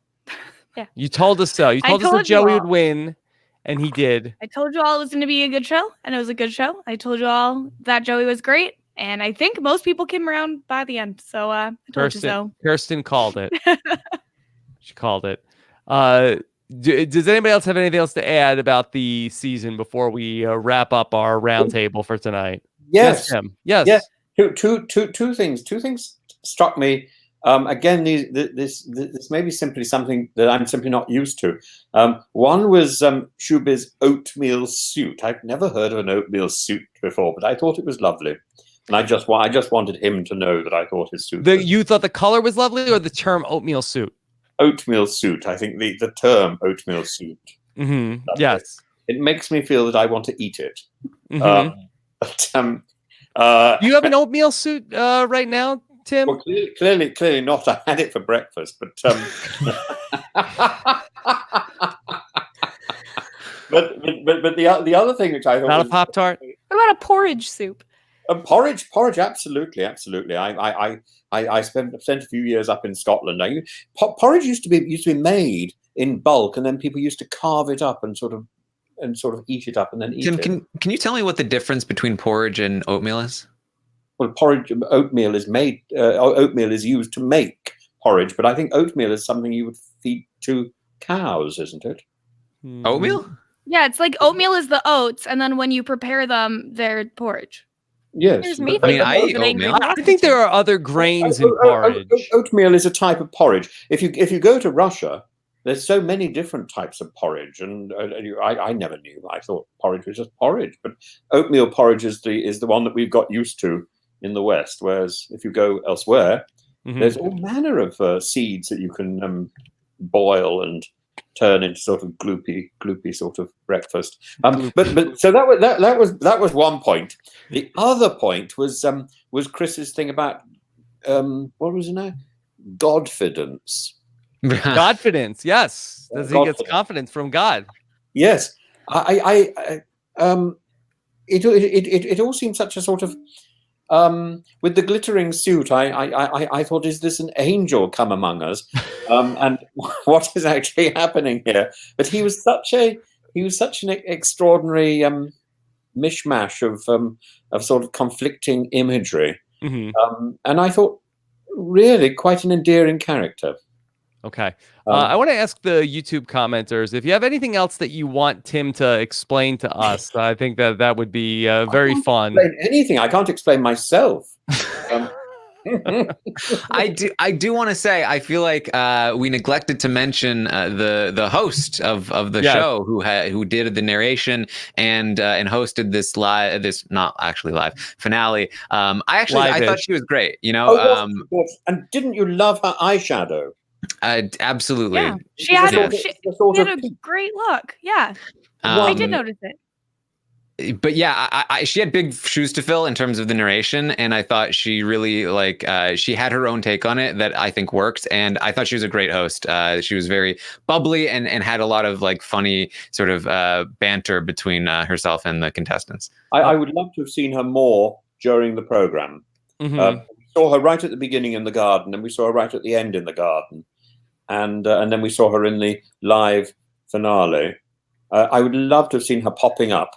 You told us so. You I told us that told you Joey all. would win, and he did. I told you all it was going to be a good show, and it was a good show. I told you all that Joey was great, and I think most people came around by the end. So I told you so. Kirsten called it. She called it. Does anybody else have anything else to add about the season before we wrap up our roundtable for tonight? Yes. Tim. Yes. Yeah. Two things. Two things struck me. Again, this may be simply something that I'm simply not used to. One was Shubi's oatmeal suit. I've never heard of an oatmeal suit before, but I thought it was lovely, and I just wanted him to know that I thought his suit. You thought the color was lovely, or the term oatmeal suit? Oatmeal suit. I think the term oatmeal suit. Mm-hmm. Yes. It makes me feel that I want to eat it. Mm-hmm. Do you have an oatmeal suit right now, Tim? Well, clearly not. I had it for breakfast, but but the other thing which I thought not was, a Pop-Tart. What about a porridge soup? Porridge, absolutely. I spent a few years up in Scotland. Porridge used to be made in bulk, and then people used to carve it up and sort of heat it up and then eat it. Tim, can you tell me what the difference between porridge and oatmeal is? Well, oatmeal is made. Oatmeal is used to make porridge, but I think oatmeal is something you would feed to cows, isn't it? Oatmeal? Yeah, it's like oatmeal is the oats, and then when you prepare them, they're porridge. Yes. I eat oatmeal. I think there are other grains in porridge. Oatmeal is a type of porridge. If you go to Russia, there's so many different types of porridge, and I never knew. I thought porridge was just porridge, but oatmeal porridge is the one that we've got used to in the West. Whereas if you go elsewhere, there's all manner of seeds that you can boil and turn into sort of gloopy sort of breakfast. But so that was one point. The other point was Chris's thing about what was it now? Godfidence. Godfidence, yes. He gets confidence from God. Yes, it all seemed such a sort of with the glittering suit. I thought, is this an angel come among us? And what is actually happening here? But he was such an extraordinary mishmash of sort of conflicting imagery, and I thought really quite an endearing character. Okay. I want to ask the YouTube commenters if you have anything else that you want Tim to explain to us. I think that would be very fun. Explain anything. I can't explain myself. I do want to say I feel like we neglected to mention the host of the show who did the narration and hosted this not actually live finale. I thought she was great. You know, and didn't you love her eyeshadow? Absolutely. Yeah, she had a great look. Yeah, I did notice it. But yeah, she had big shoes to fill in terms of the narration, and I thought she really she had her own take on it that I think worked, and I thought she was a great host. She was very bubbly and had a lot of funny sort of banter between herself and the contestants. I would love to have seen her more during the program. We saw her right at the beginning in the garden, and we saw her right at the end in the garden, and then we saw her in the live finale. I would love to have seen her popping up.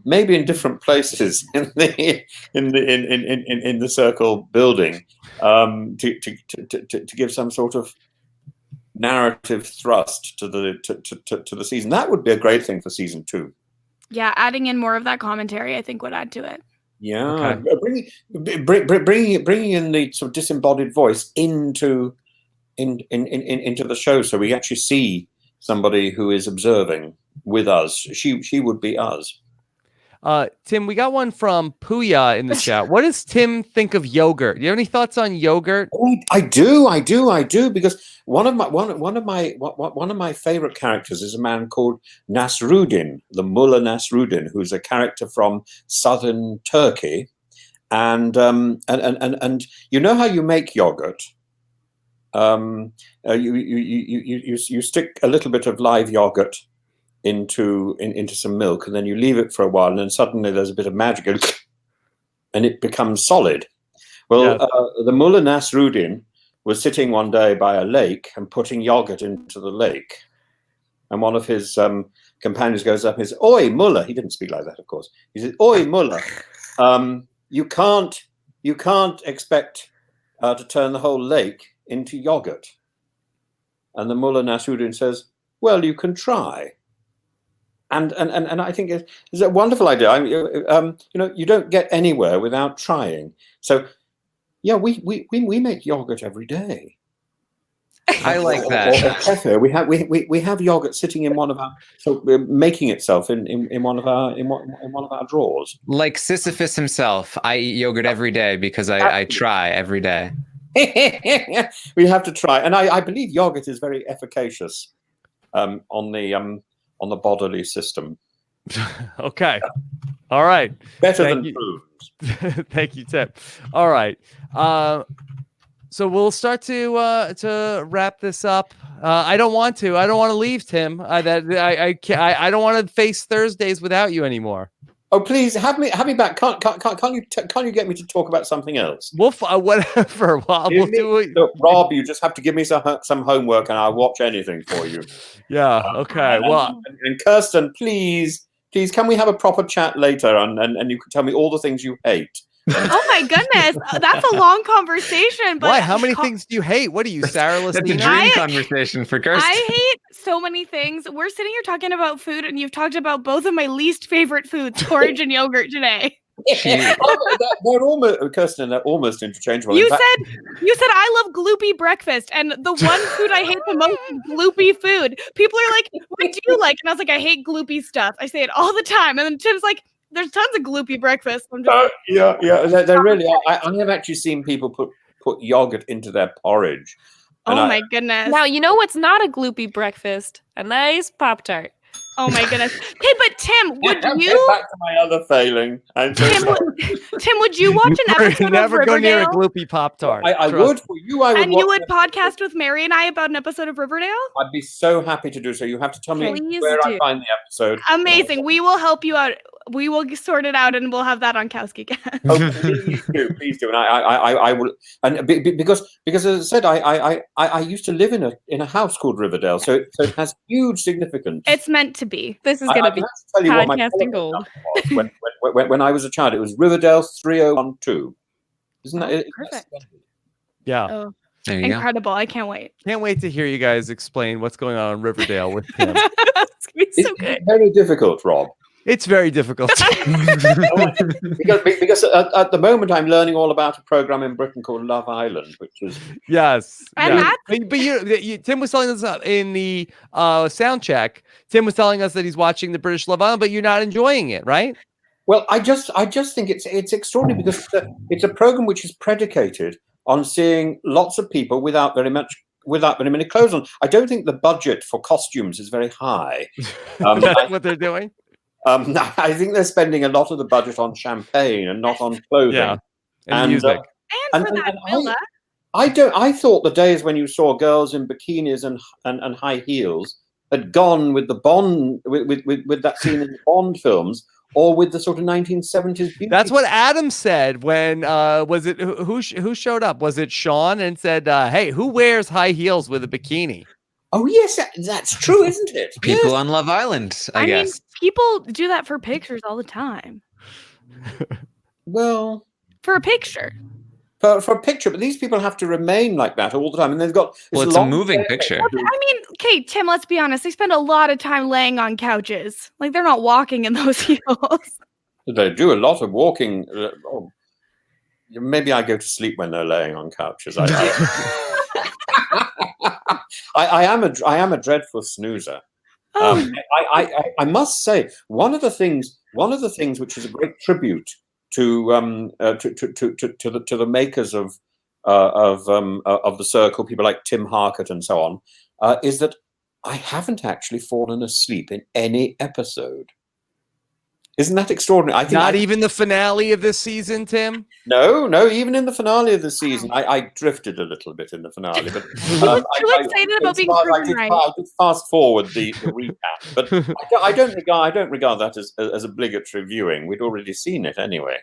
Maybe in different places in the circle building, to give some sort of narrative thrust to the season. That would be a great thing for season 2. Yeah, adding in more of that commentary, I think, would add to it. Yeah, bringing in the sort of disembodied voice into the show, so we actually see somebody who is observing with us. She would be us. Tim, we got one from Puya in the chat. What does Tim think of yogurt? Do you have any thoughts on yogurt? Oh, I do, because one of my favorite characters is a man called Nasruddin, the Mullah Nasruddin, who's a character from southern Turkey, and you know how you make yogurt. You stick a little bit of live yogurt into some milk, and then you leave it for a while, and then suddenly there's a bit of magic, and it becomes solid. Well, the Mullah Nasruddin was sitting one day by a lake and putting yogurt into the lake. And one of his companions goes up and says, "Oi, Muller." He didn't speak like that, of course. He said, "Oi, Muller, you can't expect to turn the whole lake into yogurt." And the Mullah Nasruddin says, "Well, you can try." And I think it's a wonderful idea. You don't get anywhere without trying. So, yeah, we make yogurt every day. I like that. Or kefir. We have yogurt sitting in one of our, making itself in one of our drawers. Like Sisyphus himself, I eat yogurt every day because I try every day. We have to try, and I believe yogurt is very efficacious on the bodily system. Okay. All right. Better than food. Thank you, Tim. All right. So we'll start to wrap this up. I don't want to leave, Tim. I don't want to face Thursdays without you anymore. Oh, please have me back. Can't you get me to talk about something else? We'll whatever. Well, we'll do it. Look, Rob, you just have to give me some homework, and I'll watch anything for you. Yeah. Okay. Well, and Kirsten, please, can we have a proper chat later, and you can tell me all the things you hate. Oh my goodness, that's a long conversation. But why? How many things do you hate? What are you, Sarah? That's a dream conversation for Kirsten. I hate so many things. We're sitting here talking about food, and you've talked about both of my least favorite foods, porridge and yogurt, today. They're almost, Kirsten, they're almost interchangeable. You said I love gloopy breakfast, and the one food I hate the most is gloopy food. People are like, "What do you like?" And I was like, "I hate gloopy stuff." I say it all the time, and then Tim's like, "There's tons of gloopy breakfast." I'm just yeah, they really are. I have actually seen people put yogurt into their porridge. Oh my goodness! Now you know what's not a gloopy breakfast? A nice Pop-Tart. Oh my goodness! Hey, but Tim, would you? Get back to my other failing. Tim, would you watch an episode of never Riverdale? go near a gloopy Pop-Tart. I would for you. I would. And you would podcast with Mary and I about an episode of Riverdale? I'd be so happy to do so. You have to tell me where I find the episode. Amazing. We will help you out. We will sort it out, and we'll have that on Kowski-cast. Oh, please do, and I will. And because as I said, I used to live in a house called Riverdale, so it has huge significance. It's meant to be. This is going to be podcasting gold. When I was a child, it was Riverdale 3012. Isn't that perfect? Yeah. Oh, there you incredible! I can't wait. Can't wait to hear you guys explain what's going on in Riverdale with Tim. It's going to be so good. It's very difficult, Rob. It's very difficult. because at the moment I'm learning all about a program in Britain called Love Island, which is yes. And but you, Tim was telling us in the sound check. Tim was telling us that he's watching the British Love Island, but you're not enjoying it, right? Well, I just think it's extraordinary because it's a program which is predicated on seeing lots of people without very many clothes on. I don't think the budget for costumes is very high. That's what they're doing. I think they're spending a lot of the budget on champagne and not on clothing. Yeah. And music. I thought the days when you saw girls in bikinis and high heels had gone with the Bond with that scene in the Bond films, or with the sort of 1970s beauty. That's what Adam said when was it who showed up? Was it Sean and said, "Hey, who wears high heels with a bikini?" Oh yes, that's true, isn't it? People on Love Island, I guess. mean, people do that for pictures all the time. Well, for a picture. For a picture, but these people have to remain like that all the time, and they've got. Well, it's a moving picture. I mean, okay, Tim. Let's be honest. They spend a lot of time laying on couches. Like they're not walking in those heels. They do a lot of walking. Maybe I go to sleep when they're laying on couches. I am a dreadful snoozer. I must say one of the things which is a great tribute to the makers of the Circle, people like Tim Harkett and so on, is that I haven't actually fallen asleep in any episode. Isn't that extraordinary? I think Not even the finale of this season, Tim? No, even in the finale of the season, I drifted a little bit in the finale. But he was too excited about being proven right. I did fast forward the recap, but I don't regard that as obligatory viewing. We'd already seen it anyway.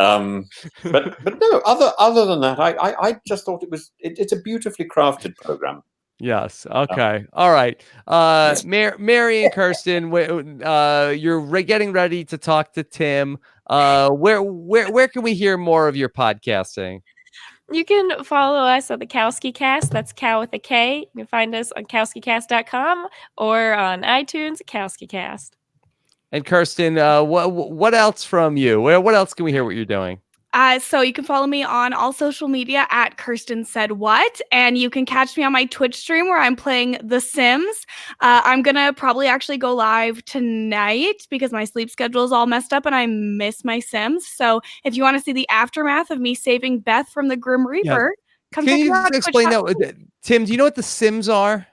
But no, other than that, I just thought it's a beautifully crafted program. Yes. Okay. All right. Mary and Kirsten, you're getting ready to talk to Tim. Where can we hear more of your podcasting? You can follow us on the Kowski Cast. That's Cow with a K. You can find us on KowskiCast.com or on iTunes, Kowski Cast. And Kirsten, what else from you? What else can we hear what you're doing? So you can follow me on all social media at Kirsten Said What, and you can catch me on my Twitch stream where I'm playing The Sims. I'm gonna probably actually go live tonight because my sleep schedule is all messed up and I miss my Sims. So if you want to see the aftermath of me saving Beth from the Grim Reaper, come Can check you me out. explain that, Tim? Do you know what The Sims are?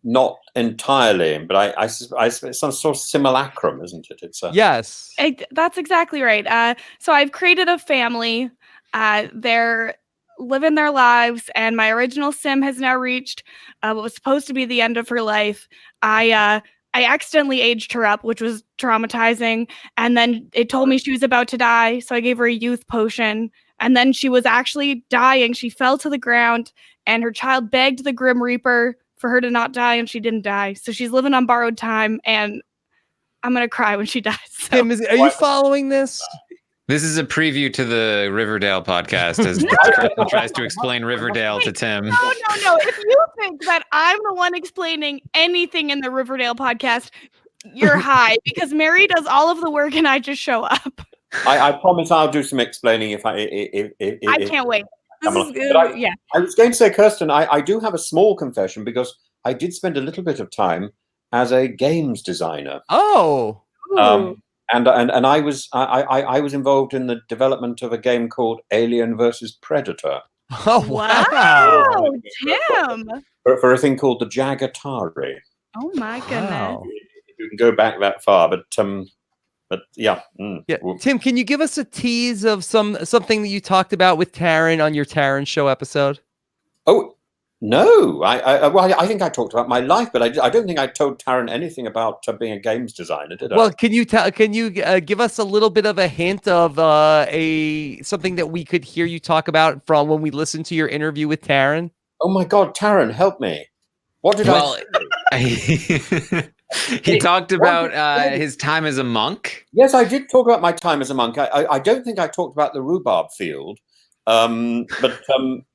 Not entirely, but I it's some sort of simulacrum, isn't it? It's yes. That's exactly right. So I've created a family. They're living their lives, and my original sim has now reached what was supposed to be the end of her life. I accidentally aged her up, which was traumatizing, and then it told me she was about to die, so I gave her a youth potion, and then she was actually dying. She fell to the ground, and her child begged the Grim Reaper for her to not die, and she didn't die. So she's living on borrowed time, and I'm gonna cry when she dies. So. Tim, are you following this? This is a preview to the Riverdale podcast as Kirsten tries to explain Riverdale to Tim. No. If you think that I'm the one explaining anything in the Riverdale podcast, you're high, because Mary does all of the work and I just show up. I promise I'll do some explaining if I can't wait. This is good. I was going to say, Kirsten, I do have a small confession because I did spend a little bit of time as a games designer. Oh. And I was involved in the development of a game called Alien versus Predator. Oh wow, Tim! For a thing called the Jag Atari. Oh my goodness! Wow. You can go back that far, but yeah. Yeah, Tim, can you give us a tease of something that you talked about with Taran on your Taran show episode? Oh no, I think I talked about my life, but I don't think I told Taran anything about being a games designer, did I? Well, can you give us a little bit of a hint of something that we could hear you talk about from when we listened to your interview with Taran? Oh my God, Taran, help me! What did I? He talked about his time as a monk. Yes, I did talk about my time as a monk. I don't think I talked about the rhubarb field, but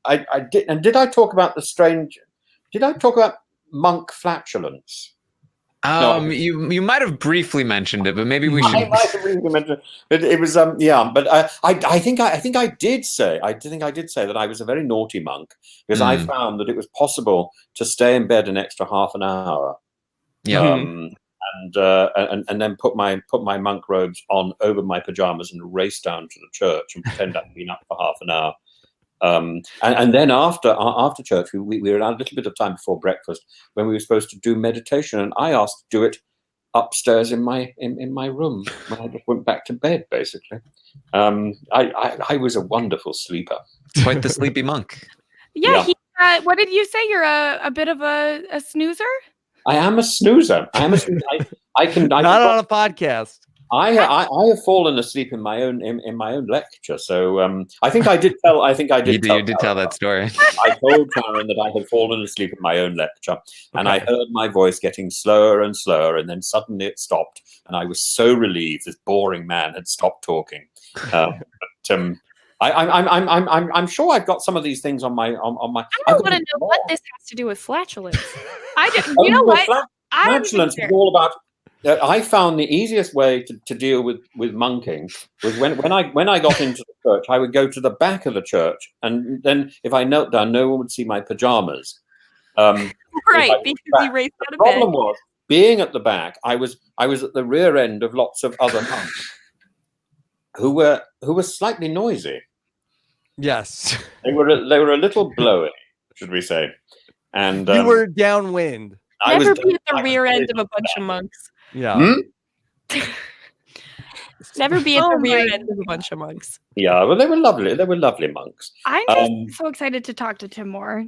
I did. And did I talk about the strange? Did I talk about monk flatulence? No. You might have briefly mentioned it, but maybe we should. I might have briefly mentioned it. It was yeah, but I think I did say that I was a very naughty monk because I found that it was possible to stay in bed an extra half an hour. Yeah. And then put my monk robes on over my pajamas and race down to the church and pretend I'd been up for half an hour. And then after church, we were allowed a little bit of time before breakfast when we were supposed to do meditation, and I asked to do it upstairs in my room when I just went back to bed. Basically, I was a wonderful sleeper. Quite the sleepy monk. Yeah. What did you say? You're a bit of a snoozer. I am a snoozer. I can not on a podcast. I have fallen asleep in my own lecture. So I think I did tell. You did tell that story. I told Taran that I had fallen asleep in my own lecture, and I heard my voice getting slower and slower, and then suddenly it stopped, and I was so relieved this boring man had stopped talking. I'm sure I've got some of these things on my. I want to know what this has to do with flatulence. You know what? Flatulence is all about. I found the easiest way to deal with monking was when I got into the church, I would go to the back of the church, and then if I knelt down, no one would see my pajamas. Right, because you raised out of bed. The problem was being at the back. I was at the rear end of lots of other monks who were slightly noisy. Yes, they were a little blowy, should we say? And you were downwind. Never be at the rear end of a bunch of monks. Yeah. Never be at the rear end of a bunch of monks. Yeah, well, they were lovely. They were lovely monks. I'm just so excited to talk to Tim more.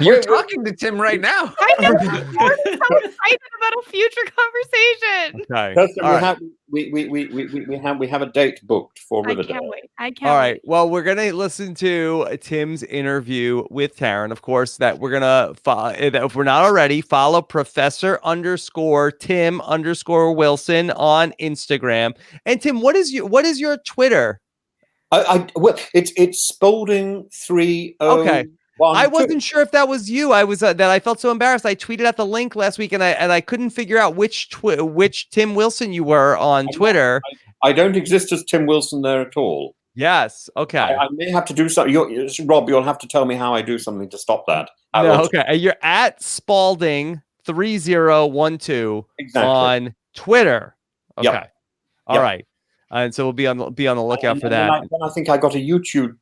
You're talking to Tim right now. I know. I'm so excited about a future conversation. Okay. we have a date booked for I Riverdale. can't wait. I can't All right. wait. Well, we're gonna listen to Tim's interview with Taran. Of course, that we're gonna if we're not already, follow Professor_Tim_Wilson on Instagram. And Tim, what is your Twitter? Well, it's Spalding 301. Okay. I wasn't sure if that was you. I was that I felt so embarrassed. I tweeted out the link last week, and I couldn't figure out which Tim Wilson you were on Twitter. I don't exist as Tim Wilson there at all. Yes. Okay. I may have to do something. Rob, you'll have to tell me how I do something to stop that. No, okay. You're at Spalding3012 on Twitter. Okay. Yep. All right. And so we'll be on the lookout for that. Then I think I got a YouTube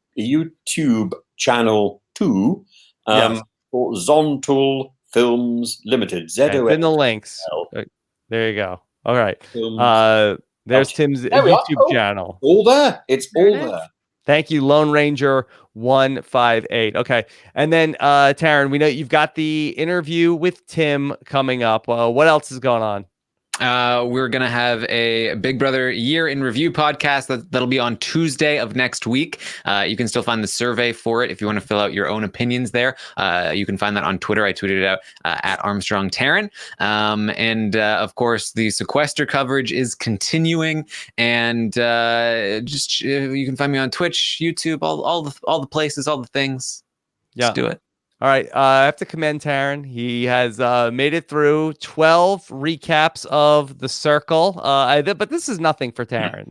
channel too, for Zontul Films Limited. It's in the links. There you go. All right. There's Tim's YouTube channel. All there. It's all there. Thank you, Lone Ranger 158. Okay. And then Taran, we know you've got the interview with Tim coming up. What else is going on? We're going to have a Big Brother Year in Review podcast that'll be on Tuesday of next week. You can still find the survey for it if you want to fill out your own opinions there. You can find that on Twitter. I tweeted it out at Armstrong Taran. And of course, the sequester coverage is continuing. And you can find me on Twitch, YouTube, all the places, all the things. Yeah. Just do it. All right. I have to commend Taran. He has made it through 12 recaps of The Circle. But this is nothing for Taran.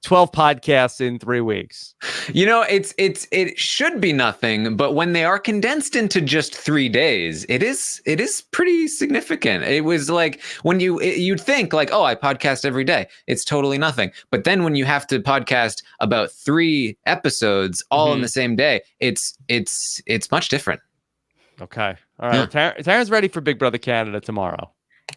12 podcasts in 3 weeks. It should be nothing, but when they are condensed into just 3 days, it is pretty significant. It was like when you'd think like, oh, I podcast every day. It's totally nothing. But then when you have to podcast about 3 episodes all in the same day, it's much different. Okay. All right. Yeah. Taran's ready for Big Brother Canada tomorrow.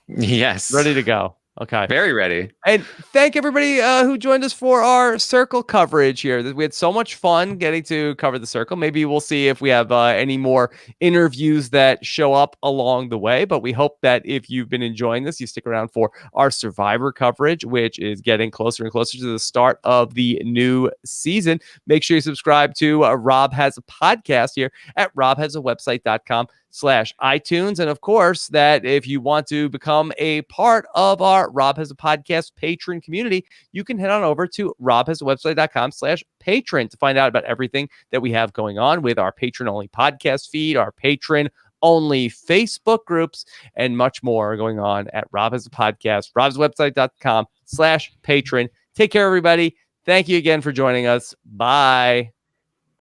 Yes. Ready to go. Okay. Very ready. And thank everybody who joined us for our Circle coverage here. We had so much fun getting to cover the Circle. Maybe we'll see if we have any more interviews that show up along the way. But we hope that if you've been enjoying this, you stick around for our Survivor coverage, which is getting closer and closer to the start of the new season. Make sure you subscribe to Rob Has a Podcast here at robhasawebsite.com/iTunes. And of course, that if you want to become a part of our Rob Has a Podcast patron community, you can head on over to robhasawebsite.com/patron to find out about everything that we have going on with our patron-only podcast feed, our patron-only Facebook groups, and much more going on at Rob Has a Podcast, robhasawebsite.com/patron. Take care, everybody. Thank you again for joining us. Bye.